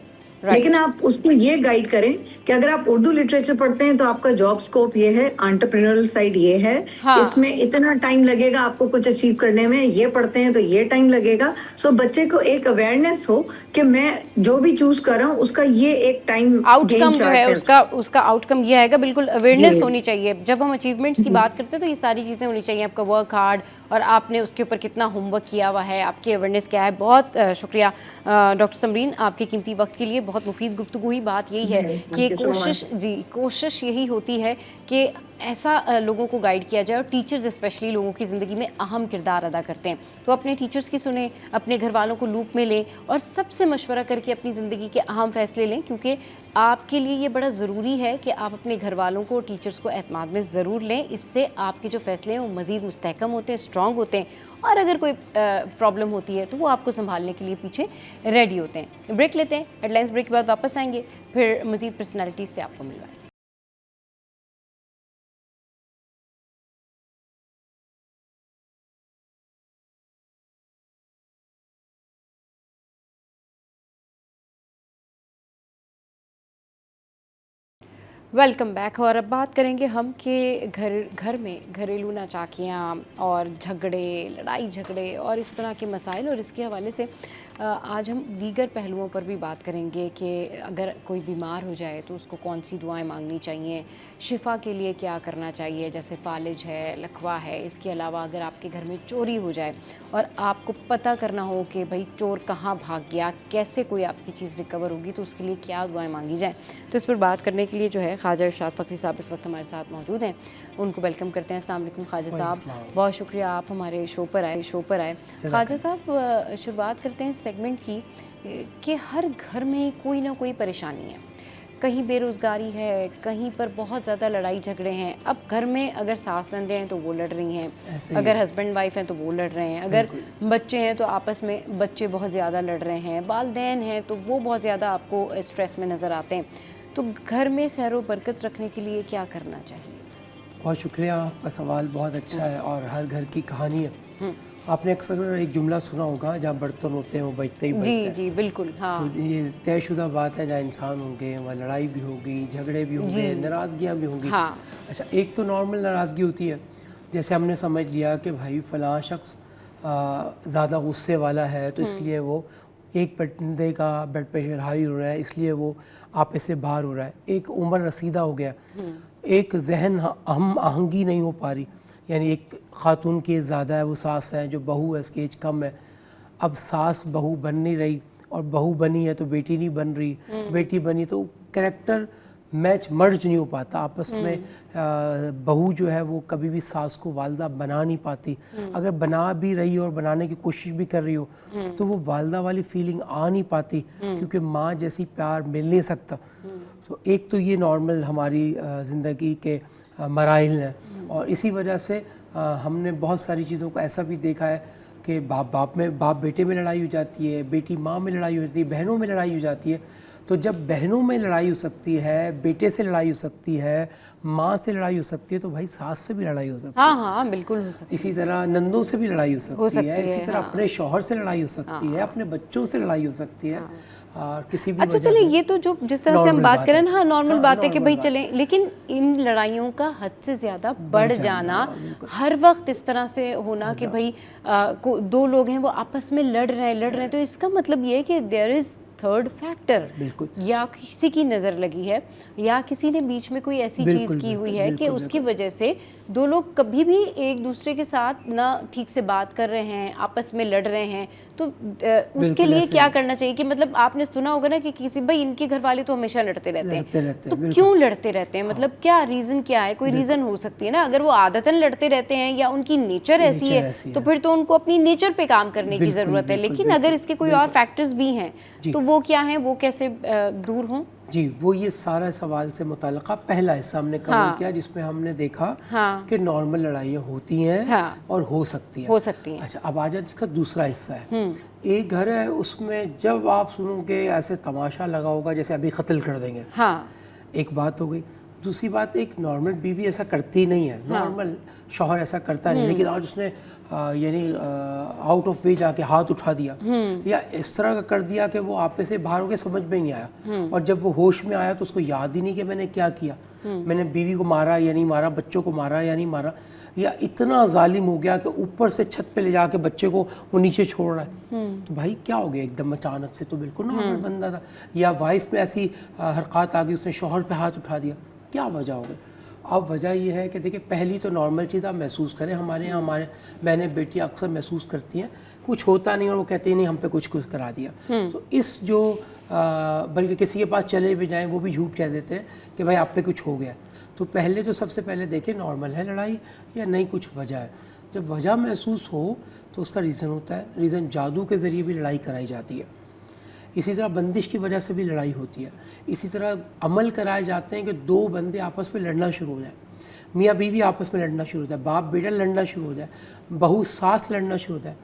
लेकिन आप उसको ये गाइड करें कि अगर आप उर्दू लिटरेचर पढ़ते हैं तो आपका जॉब स्कोप ये है, एंटरप्रेन्योरल साइड ये है, हाँ। इसमें इतना टाइम लगेगा आपको कुछ अचीव करने में, ये पढ़ते हैं तो ये टाइम लगेगा। सो बच्चे को एक अवेयरनेस हो कि मैं जो भी चूज कर रहा हूँ उसका ये एक टाइम आउटकम जो है उसका आउटकम ये आएगा। बिल्कुल अवेयरनेस होनी चाहिए। जब हम अचीवमेंट्स की बात करते हैं तो ये सारी चीज़ें होनी चाहिए। आपका वर्क हार्ड और आपने उसके ऊपर कितना होमवर्क किया हुआ है, आपकी अवेयरनेस क्या है। बहुत शुक्रिया डॉक्टर समरीन आपके कीमती वक्त के लिए। बहुत मुफीद गुफ्तगू हुई। बात यही है कि कोशिश यही होती है कि ऐसा लोगों को गाइड किया जाए, और टीचर्स स्पेशली लोगों की ज़िंदगी में अहम किरदार अदा करते हैं। तो अपने टीचर्स की सुने, अपने घर वालों को लूप में लें और सबसे मशवरा करके अपनी ज़िंदगी के अहम फैसले लें, क्योंकि आपके लिए ये बड़ा ज़रूरी है कि आप अपने घर वालों को, टीचर्स को एतमाद में ज़रूर लें। इससे आपके जो फैसले हैं वो मज़ीद मुस्तहकम होते हैं, स्ट्रॉन्ग होते हैं, और अगर कोई प्रॉब्लम होती है तो वो आपको संभालने के लिए पीछे रेडी होते हैं। ब्रेक लेते हैं, हेडलाइंस ब्रेक के बाद वापस आएंगे, फिर मज़ीद पर्सनैलिटीज़ से आपको मिलवाएंगे। Welcome back. और अब बात करेंगे हम कि घर में घरेलू नाचाकियाँ और झगड़े, लड़ाई झगड़े और इस तरह के मसाइल, और इसके हवाले से आज हम दीगर पहलुओं पर भी बात करेंगे कि अगर कोई बीमार हो जाए तो उसको कौन सी दुआएं मांगनी चाहिए, शिफा के लिए क्या करना चाहिए, जैसे फालिज है, लकवा है। इसके अलावा अगर आपके घर में चोरी हो जाए और आपको पता करना हो कि भाई चोर कहाँ भाग गया, कैसे कोई आपकी चीज़ रिकवर होगी, तो उसके लिए क्या दुआएं मांगी जाएँ। तो इस पर बात करने के लिए जो है ख्वाजा इरशाद फ़खरी साहब इस वक्त हमारे साथ मौजूद हैं। उनको वेलकम करते हैं। अस्सलाम वालेकुम ख्वाजा साहब, बहुत शुक्रिया आप हमारे शो पर आए। ख्वाजा साहब, शुरुआत करते हैं सेगमेंट की कि हर घर में कोई ना कोई परेशानी है। कहीं बेरोज़गारी है, कहीं पर बहुत ज़्यादा लड़ाई झगड़े हैं। अब घर में अगर सास नंदे हैं तो वो लड़ रही हैं, अगर हस्बैंड वाइफ हैं तो वो लड़ रहे हैं, अगर बच्चे हैं तो आपस में बच्चे बहुत ज़्यादा लड़ रहे हैं, वालिदैन हैं तो वो बहुत ज़्यादा आपको स्ट्रेस में नज़र आते हैं। तो घर में खैर व बरकत रखने के लिए क्या करना चाहिए? बहुत शुक्रिया, आपका सवाल बहुत अच्छा है और हर घर की कहानी है। आपने अक्सर एक जुमला सुना होगा, जहाँ बर्तन होते हैं वो बजते ही बजते हैं। जी बिल्कुल, हाँ। तो ये तयशुदा बात है, जहाँ इंसान होंगे वहाँ लड़ाई भी होगी, झगड़े भी होंगे, नाराज़गियाँ भी होंगी। हाँ। अच्छा, एक तो नॉर्मल नाराज़गी होती है, जैसे हमने समझ लिया कि भाई फ़लाँ शख्स ज़्यादा गुस्से वाला है तो इसलिए वो, एक बंदे का ब्लड प्रेशर हाई हो रहा है इसलिए वो आपे से बाहर हो रहा है, एक उम्र रसीदा हो गया, एक जहन हम आहंगी नहीं हो पा रही, यानी एक ख़ातून की ज़्यादा है, वो सास है, जो बहू है उसकी एज कम है। अब सास बहू बन नहीं रही, और बहू बनी है तो बेटी नहीं बन रही, बेटी बनी तो कैरेक्टर मैच मर्ज नहीं हो पाता आपस में। बहू जो है वो कभी भी सास को वालदा बना नहीं पाती, अगर बना भी रही हो और बनाने की कोशिश भी कर रही हो तो वो वालदा वाली फीलिंग आ नहीं पाती, क्योंकि माँ जैसी प्यार मिल नहीं सकता। तो एक तो ये नॉर्मल हमारी ज़िंदगी के मराइल हैं, और इसी वजह से हमने बहुत सारी चीज़ों को ऐसा भी देखा है कि बाप बेटे में लड़ाई हो जाती है, बेटी माँ में लड़ाई हो जाती है, बहनों में लड़ाई हो जाती है। तो जब बहनों में लड़ाई हो सकती है, बेटे से लड़ाई हो सकती है, माँ से लड़ाई हो सकती है, तो भाई सास से भी लड़ाई हो सकती है। हाँ बिल्कुल हो सकती है। इसी तरह नंदों से भी लड़ाई हो सकती है, इसी तरह अपने शौहर से लड़ाई हो सकती है, अपने बच्चों से लड़ाई हो सकती है, और किसी भी अच्छा चले, ये तो जो जिस तरह से हम बात करें ना, हाँ नॉर्मल बात है कि भाई चलें, लेकिन इन लड़ाइयों का हद से ज़्यादा बढ़ जाना, हर वक्त इस तरह से होना कि भाई दो लोग हैं वो आपस में लड़ रहे हैं, तो इसका मतलब ये है कि देयर इज़ थर्ड फैक्टर, या किसी की नज़र लगी है, या किसी ने बीच में कोई ऐसी चीज़ की हुई है कि उसकी वजह से दो लोग कभी भी एक दूसरे के साथ ना ठीक से बात कर रहे हैं, आपस में लड़ रहे हैं। तो उसके लिए क्या करना चाहिए? कि मतलब आपने सुना होगा ना कि किसी भाई इनके घर वाले तो हमेशा लड़ते रहते हैं, तो क्यों लड़ते रहते हैं? मतलब क्या रीज़न क्या है? कोई रीज़न हो सकती है ना। अगर वो आदतन लड़ते रहते हैं या उनकी नेचर ऐसी है तो फिर तो उनको अपनी नेचर पे काम करने की ज़रूरत है। लेकिन अगर इसके कोई और फैक्टर्स भी हैं तो वो क्या हैं, वो कैसे दूर हों? जी, वो ये सारा सवाल से मुताल्लिक़ पहला हिस्सा हमने कवर किया, जिसमें हमने देखा कि नॉर्मल लड़ाइयाँ होती हैं और हो सकती हैं। अच्छा, अब आ जाए जिसका दूसरा हिस्सा है। एक घर है, उसमें जब आप सुनोगे ऐसे तमाशा लगा होगा जैसे अभी कत्ल कर देंगे, एक बात हो गई। दूसरी बात, एक नॉर्मल बीवी ऐसा करती नहीं है, नॉर्मल शौहर ऐसा करता नहीं, लेकिन आज उसने यानी आउट ऑफ वे जाके हाथ उठा दिया या इस तरह का कर दिया कि वो आप पे से बाहर हो के समझ में ही नहीं आया, और जब वो होश में आया तो उसको याद ही नहीं कि मैंने क्या किया, मैंने बीवी को मारा या नहीं मारा, बच्चों को मारा या नहीं मारा, या इतना जालिम हो गया कि ऊपर से छत पे ले जाके बच्चे को वो नीचे छोड़ रहा है। तो भाई क्या हो गया एकदम अचानक से, तो बिल्कुल नॉर्मल बंदा था। या वाइफ में ऐसी हरकत आ गई, उसने शौहर पे हाथ उठा दिया, क्या वजह हो गई? अब वजह ये है कि देखिए, पहली तो नॉर्मल चीज़ आप महसूस करें, हमारे यहाँ हमारे बहनें बेटियाँ अक्सर महसूस करती हैं कुछ होता नहीं और वो कहती हैं नहीं हम पे कुछ करा दिया। तो इस जो बल्कि किसी के पास चले भी जाएं वो भी झूठ कह देते हैं कि भाई आप पे कुछ हो गया। तो पहले तो सबसे पहले देखें नॉर्मल है लड़ाई या नहीं कुछ वजह है। जब वजह महसूस हो तो उसका रीज़न होता है, रीज़न जादू के ज़रिए भी लड़ाई कराई जाती है, इसी तरह बंदिश की वजह से भी लड़ाई होती है, इसी तरह अमल कराए जाते हैं कि दो बंदे आपस में लड़ना शुरू हो जाए, मियाँ बीवी आपस में लड़ना शुरू हो जाए, बाप बेटा लड़ना शुरू हो जाए, बहू सास लड़ना शुरू हो जाए।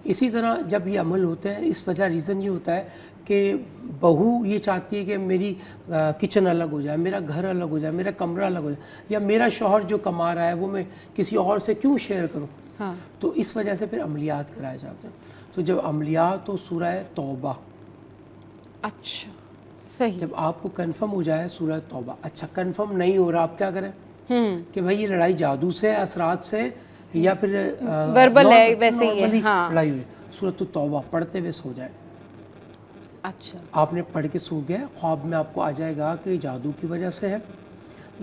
इसी तरह जब ये अमल होते हैं, इस वजह रीज़न ये होता है कि बहू ये चाहती है कि मेरी किचन अलग हो जाए, मेरा घर अलग हो जाए, मेरा कमरा अलग हो जाए, या मेरा शौहर जो कमा रहा है वो मैं किसी और से क्यों शेयर करूं। हाँ। तो इस वजह से फिर अमलियात कराए जाते हैं। तो जब अमलियात तो सूरह तौबा, अच्छा सही, जब आपको कंफर्म हो जाए सूरह तौबा, अच्छा कंफर्म नहीं हो रहा, आप क्या करें कि भाई ये लड़ाई जादू से, असरात से, या फिर वर्बल है, वैसे ही है, हाँ। लड़ाई हुई, सूरह तौबा पढ़ते हुए सो जाए। अच्छा, आपने पढ़ के सो गया, ख्वाब में आपको आ जाएगा कि जादू की वजह से है,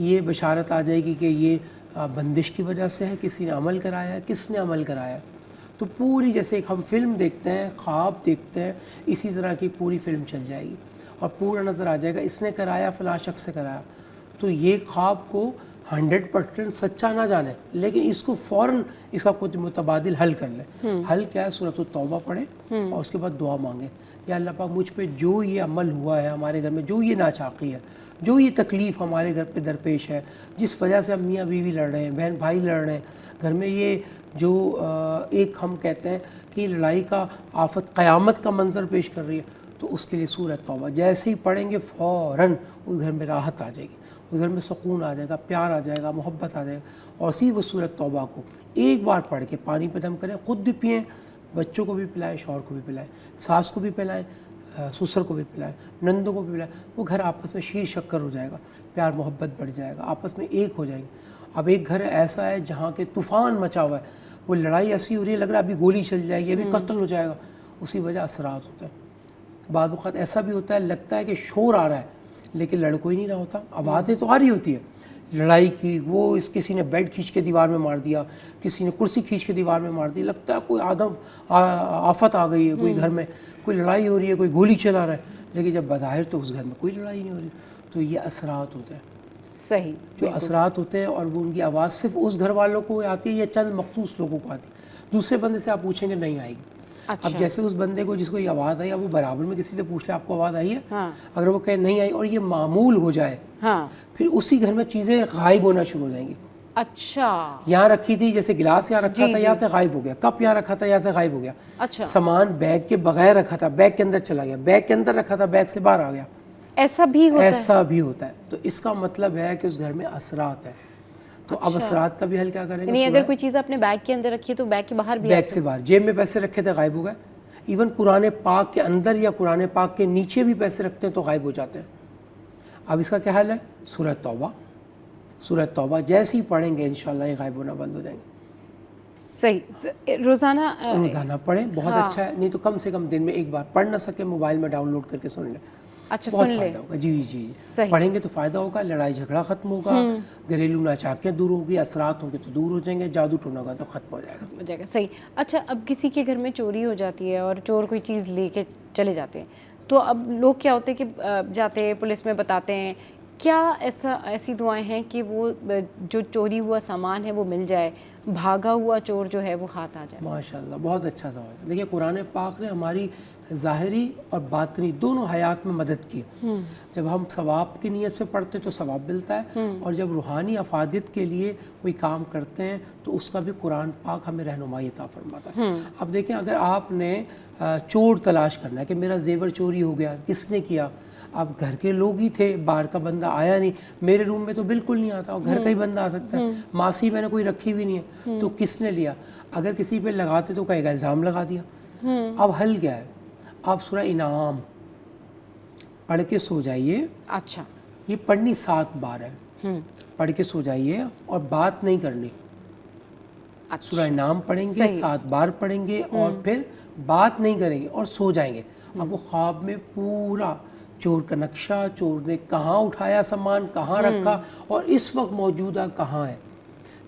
ये बशारत आ जाएगी कि ये बंदिश की वजह से है, किसी ने अमल कराया है, किसने अमल कराया है। तो पूरी जैसे एक हम फिल्म देखते हैं, ख्वाब देखते हैं, इसी तरह की पूरी फिल्म चल जाएगी और पूरा नज़र आ जाएगा इसने कराया, फलां शख्स से कराया। तो ये ख्वाब को 100% सच्चा ना जाने, लेकिन इसको फ़ौरन इसका कुछ मुतबादिल हल कर ले। हल क्या है? सूरत तौबा पढ़े और उसके बाद दुआ मांगे, या अल्लाह पाक मुझ पे जो ये अमल हुआ है हमारे घर में, जो ये नाचाकी है, जो ये तकलीफ़ हमारे घर पे दरपेश है, जिस वजह से हम मियाँ बीवी लड़ रहे हैं, बहन भाई लड़ रहे हैं, घर में ये जो एक हम कहते हैं कि लड़ाई का आफत क़यामत का मंज़र पेश कर रही है, तो उसके लिए सूरत तौबा जैसे ही पढ़ेंगे फ़ौरन उस घर में राहत आ जाएगी, उस घर में सुकून आ जाएगा, प्यार आ जाएगा, मोहब्बत आ जाएगा। और इसी वो सूरत तौबा को एक बार पढ़ के पानी पे दम करें, ख़ुद भी पिएँ, बच्चों को भी पिलाएं, शौहर को भी पिलाएं, सास को भी पिलाएं, ससुर को भी पिलाएं, नंदों को भी पिलाएं। वो घर आपस में शीर शक्कर हो जाएगा, प्यार मोहब्बत बढ़ जाएगा, आपस में एक हो जाएंगे। अब एक घर ऐसा है जहाँ के तूफ़ान मचा हुआ है, वो लड़ाई ऐसी हो रही है, लग रहा है अभी गोली चल जाएगी, अभी कत्ल हो जाएगा, उसी वजह असरात होते हैं। बाद वक़्त ऐसा भी होता है, लगता है कि शोर आ रहा है लेकिन लड़ कोई नहीं रहा होता, आवाज़ें तो आ रही होती है लड़ाई की। वो किसी ने बेड खींच के दीवार में मार दिया, किसी ने कुर्सी खींच के दीवार में मार दी, लगता है कोई आफत आ गई है, कोई घर में कोई लड़ाई हो रही है, कोई गोली चला रहा है, लेकिन जब बज़ाहिर तो उस घर में कोई लड़ाई नहीं हो रही। तो ये असरात होते हैं, सही, जो असरात होते हैं, और वो उनकी आवाज़ सिर्फ उस घर वालों को आती है या चंद मखसूस लोगों को आती है, दूसरे बंदे से आप पूछेंगे नहीं आएगी। अच्छा। अब जैसे उस बंदे को जिसको ये आवाज़ आई, अब वो बराबर में किसी से पूछ ले आपको आवाज़ आई है, हाँ। अगर वो कहे नहीं आई और ये मामूल हो जाए, हाँ। फिर उसी घर में चीज़ें गायब होना शुरू हो जाएंगी। अच्छा, यहाँ रखी थी, जैसे गिलास यहाँ रखा था, यहाँ से गायब हो गया, कप यहाँ रखा था, यहाँ से गायब हो गया। अच्छा, सामान बैग के बगैर रखा था, बैग के अंदर चला गया, बैग के अंदर रखा था, बैग से बाहर आ गया, ऐसा भी होता है? ऐसा भी होता है। तो इसका मतलब है कि उस घर में असरात है। तो अब असरात का भी हल क्या करेंगे? नहीं, अगर कोई चीज़ अपने बैग के अंदर रखी है तो बैग के बाहर भी, बैग से बाहर, जेब में पैसे रखे थे गायब हो गए, इवन कुरान पाक के अंदर या कुरान पाक के नीचे भी पैसे रखते हैं तो गायब हो जाते हैं। अब इसका क्या हाल है? सूरह तौबा, सूरह तौबा जैसे ही पढ़ेंगे इंशाल्लाह ये गायब होना बंद हो जाएंगे। सही, रोज़ाना पढ़ें, बहुत अच्छा है। नहीं तो कम से कम दिन में एक बार, पढ़ ना सके मोबाइल में डाउनलोड करके सुन लें। अच्छा, बहुत सुन ले, फ़ायदा होगा। जी जी जी, पढ़ेंगे तो फ़ायदा होगा, लड़ाई झगड़ा ख़त्म होगा, घरेलू नाचाकियाँ दूर होगी, असरात होंगे तो दूर हो जाएंगे, जादू टोना होगा तो ख़त्म हो जाएगा। सही। अच्छा, अब किसी के घर में चोरी हो जाती है और चोर कोई चीज़ लेके चले जाते हैं, तो अब लोग क्या होते हैं कि जाते हैं पुलिस में बताते हैं, क्या ऐसी दुआएं हैं कि वो जो चोरी हुआ सामान है वो मिल जाए, भागा हुआ चोर जो है वो हाथ आ जाए। माशाल्लाह, बहुत अच्छा सवाल है। देखिए कुरान पाक ने हमारी ज़ाहिरी और बातनी दोनों हयात में मदद की। जब हम सवाब की नीयत से पढ़ते तो सवाब मिलता है, और जब रूहानी अफादियत के लिए कोई काम करते हैं तो उसका भी कुरान पाक हमें रहनुमाई अता फरमाता है। अब देखें, अगर आपने चोर तलाश करना है कि मेरा जेवर चोरी हो गया, किसने किया? अब घर के लोग ही थे, बाहर का बंदा आया नहीं, मेरे रूम में तो बिल्कुल नहीं आता, और घर का ही बंदा आ सकता है, मासी मैंने कोई रखी हुई नहीं है, तो किसने लिया? अगर किसी पे लगाते तो कहेगा इल्ज़ाम लगा दिया। अब हल क्या है? आप सूरह इनाम पढ़ के सो जाइए। अच्छा, ये पढ़नी 7 बार है, पढ़ के सो जाइए और बात नहीं करनी। अच्छा, सूरह इनाम पढ़ेंगे, 7 बार पढ़ेंगे और फिर बात नहीं करेंगे और सो जाएंगे। आपको ख्वाब में पूरा चोर का नक्शा, चोर ने कहाँ उठाया सामान, कहाँ रखा और इस वक्त मौजूदा कहाँ है,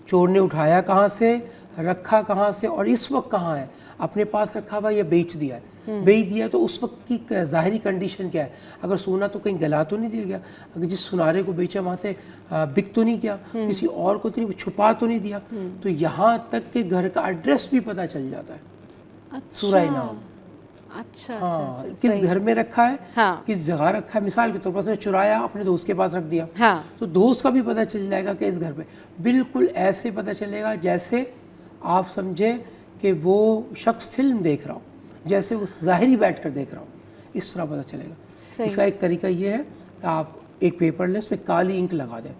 चोर ने उठाया कहाँ से, रखा कहाँ से और इस वक्त कहाँ है, अपने पास रखा हुआ या बेच दिया है। बेच दिया तो उस वक्त की ज़ाहिरी कंडीशन क्या है? अगर सोना तो कहीं गला तो नहीं दिया गया, अगर जिस सुनारे को बेचा वहाँ से बिक तो नहीं गया, किसी और को तो नहीं छुपा तो नहीं दिया। तो यहाँ तक के घर का एड्रेस भी पता चल जाता है। अच्छा, सूरह इनाम। अच्छा, हाँ, किस घर में रखा है, हाँ, किस जगह रखा है। मिसाल के तौर पर उसने चुराया, अपने दोस्त के पास रख दिया, हाँ, तो दोस्त का भी पता चल जाएगा कि इस घर पे। बिल्कुल ऐसे पता चलेगा जैसे आप समझे कि वो शख्स फिल्म देख रहा हो, जैसे वो ज़ाहिरी बैठ कर देख रहा हो, इस तरह पता चलेगा। इसका एक तरीका ये है, आप एक पेपर लें, उसमें काली इंक लगा दें।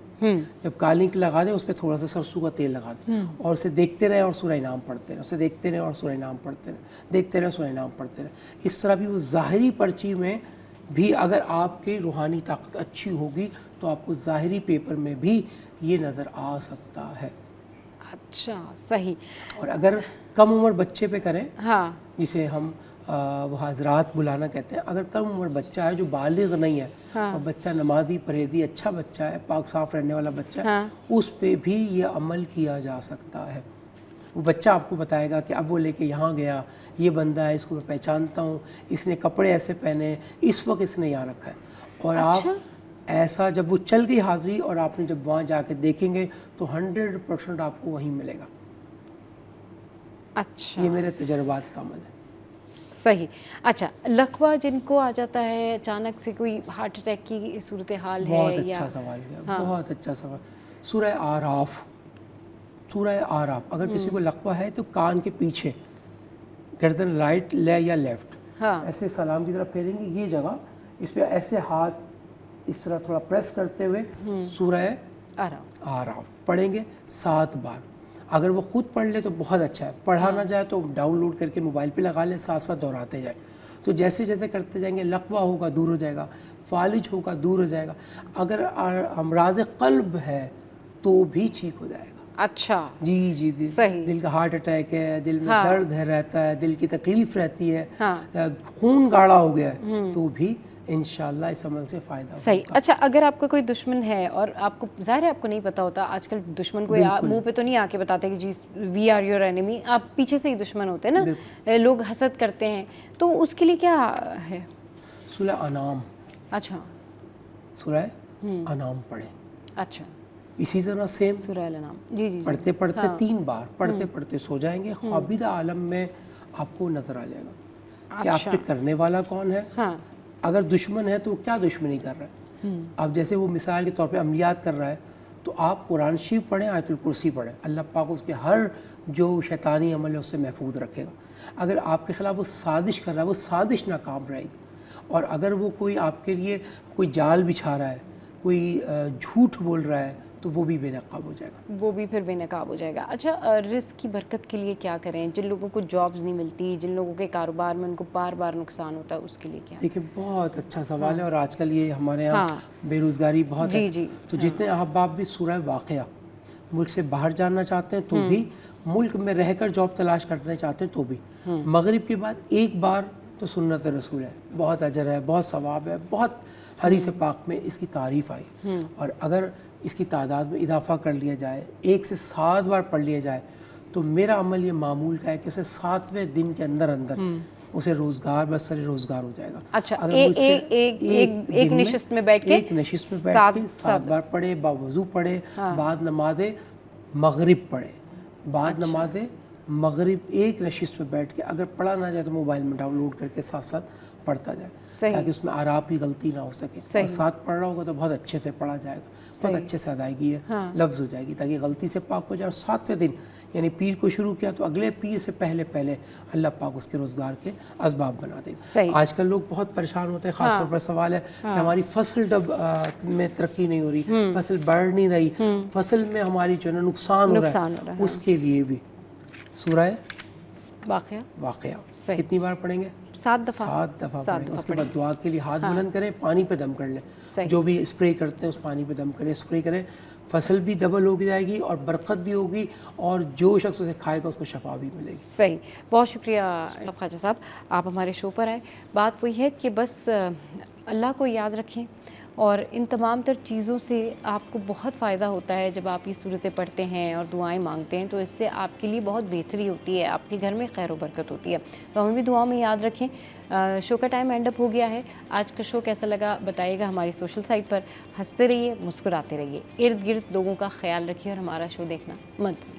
जब काली इंक लगा दें, उस पर थोड़ा सा सरसों का तेल लगा दें और उसे देखते रहें और सूरह इनाम पढ़ते रहें, उसे देखते रहें और सूरह इनाम पढ़ते रहें, देखते रहें, सूरह इनाम पढ़ते रहें। इस तरह भी वो ज़ाहिरी पर्ची में भी अगर आपकी रूहानी ताकत अच्छी होगी तो आपको ज़ाहिरी पेपर में भी ये नज़र आ सकता है। अच्छा, सही। और अगर कम उम्र बच्चे पे करें, हाँ, जिसे हम वो हजरात बुलाना कहते हैं, अगर कम उम्र बच्चा है जो बालिग नहीं है, हाँ, और बच्चा नमाजी परहेज़ी अच्छा बच्चा है, पाक साफ रहने वाला बच्चा है, हाँ, उस पे भी ये अमल किया जा सकता है। वो बच्चा आपको बताएगा कि अब वो लेके यहाँ गया, ये बंदा है, इसको मैं पहचानता हूँ, इसने कपड़े ऐसे पहने, इस वक्त इसने यहाँ रखा है। और अच्छा? आप ऐसा जब वो चल गई हाज़िरी और आपने जब वहाँ जाके देखेंगे तो 100% आपको वहीं मिलेगा। अच्छा, ये मेरे तजर्बात का अमल है। सही। अच्छा, लकवा जिनको आ जाता है अचानक से, कोई हार्ट अटैक की सूरत हाल है बहुत या अच्छा सवाल है, बहुत अच्छा सवाल। सूरह आराफ, सूरह आराफ, अगर किसी को लकवा है तो कान के पीछे, गर्दन राइट ले या लेफ्ट, हाँ, ऐसे सलाम की तरफ फेरेंगे, ये जगह, इस पे ऐसे हाथ इस तरह थोड़ा प्रेस करते हुए सूरह आराफ पढ़ेंगे 7 बार। अगर वो खुद पढ़ ले तो बहुत अच्छा है, पढ़ा ना जाए तो डाउनलोड करके मोबाइल पे लगा ले, साथ साथ दोहराते जाए। तो जैसे जैसे करते जाएंगे लकवा होगा दूर हो जाएगा, फालिज होगा दूर हो जाएगा। अगर अमराज क़ल्ब है तो भी ठीक हो जाएगा। अच्छा, जी जी, दिल का हार्ट अटैक है, दिल में दर्द है रहता है, दिल की तकलीफ रहती है, खून गाढ़ा हो गया है, तो भी इंशाल्लाह इस अमल से फ़ायदा होगा। सही। अच्छा, अगर आपका कोई दुश्मन है और आपको ज़ाहिर है आपको नहीं पता होता, आजकल दुश्मन को मुंह पे तो नहीं आके बताते कि जी वी आर योर एनिमी, आप पीछे से ही दुश्मन होते हैं ना, लोग हसद करते हैं, तो उसके लिए क्या है? सूरह अनाम। अच्छा, सूरह अनाम पढ़ें। अच्छा, इसी तरह सेम सूरह अल-अनाम, जी जी, पढ़ते पढ़ते 3 बार पढ़ते पढ़ते सो जाएंगे, ख्वाबिदा आलम में आपको नजर आ जाएगा कि आप पे करने वाला कौन है। हाँ, अगर दुश्मन है तो वो क्या दुश्मनी कर रहा है। अब जैसे वो मिसाल के तौर पे अमलियात कर रहा है, तो आप कुरान शरीफ पढ़ें, आयतुल कुर्सी पढ़ें, अल्लाह पाक उसके हर जो शैतानी अमल है उससे महफूज रखेगा। अगर आपके ख़िलाफ़ वो साजिश कर रहा है, वो साजिश नाकाम रहेगी। और अगर वो कोई आपके लिए कोई जाल बिछा रहा है, कोई झूठ बोल रहा है, तो वो भी बेनकाब हो जाएगा, वो भी फिर बेनकाब हो जाएगा। अच्छा, रिस्क की बरकत के लिए क्या करें? जिन लोगों को जॉब्स नहीं मिलती, जिन लोगों के कारोबार में उनको बार बार नुकसान होता है, उसके लिए क्या? देखिए बहुत अच्छा सवाल है, और आजकल ये हमारे यहाँ बेरोज़गारी बहुत है। जी, तो जितने अहबाब भी सूरह वाक़या मुल्क से बाहर जाना चाहते हैं तो भी, मुल्क में रहकर जॉब तलाश करना चाहते हैं तो भी, मगरिब के बाद एक बार तो सुन्नत रसूल है, बहुत अजर है, बहुत सवाब है, बहुत हदीस पाक में इसकी तारीफ़ आई। और अगर इसकी तादाद में इजाफ़ा कर लिया जाए, 1 से 7 बार पढ़ लिया जाए, तो मेरा अमल ये मामूल का है कि उसे 7वें दिन के अंदर अंदर उसे रोज़गार बसर रोज़गार हो जाएगा। अच्छा, अगर एक नशिस्त में बैठ के, एक नशिस्त में बैठ के 7 बार पढ़े, बावज़ू पढ़े, बाद नमाज़े मगरिब पढ़े, बाद नमाज़ मगरिब एक नशिस्त पे बैठ के अगर पढ़ा ना जाए तो मोबाइल में डाउनलोड करके साथ साथ पढ़ता जाए, सही। ताकि उसमें आराब की गलती ना हो सके। सही। और साथ पढ़ रहा होगा तो बहुत अच्छे से पढ़ा जाएगा, बहुत अच्छे से अदायगी है, लफ्ज़ हो जाएगी, ताकि गलती से पाक हो जाए। और 7वें दिन यानी पीर को शुरू किया तो अगले पीर से पहले पहले अल्लाह पाक उसके रोज़गार के असबाब बना सही। देगा। आजकल लोग बहुत परेशान होते हैं, ख़ासतौर पर सवाल है कि हमारी फसल में तरक्की नहीं हो रही, फसल बढ़ नहीं रही, फसल में हमारी जो है ना नुकसान हो रहा है, उसके लिए भी सूरह वाक़िया सही। कितनी बार पढ़ेंगे? 7 दफ़ा 7 दफ़ा पढ़ेंगे। उसके बाद दुआ के लिए हाथ बुलंद करें, पानी पे दम कर लें, सही। जो भी स्प्रे करते हैं उस पानी पे दम करें, स्प्रे करें, फसल भी डबल हो जाएगी और बरकत भी होगी, और जो शख्स उसे खाएगा उसको शफा भी मिलेगी। सही। बहुत शुक्रिया ख्वाजा साहब, आप हमारे शो पर आए। बात वही है कि बस अल्लाह को याद रखें, और इन तमाम तर चीज़ों से आपको बहुत फ़ायदा होता है। जब आप ये सूरतें पढ़ते हैं और दुआएं मांगते हैं तो इससे आपके लिए बहुत बेहतरी होती है, आपके घर में खैर व बरकत होती है। तो हमें भी दुआओं में याद रखें। शो का टाइम एंड अप हो गया है। आज का शो कैसा लगा बताइएगा हमारी सोशल साइट पर। हंसते रहिए, मुस्कुराते रहिए, इर्द गिर्द लोगों का ख्याल रखिए और हमारा शो देखना मत भूलिए।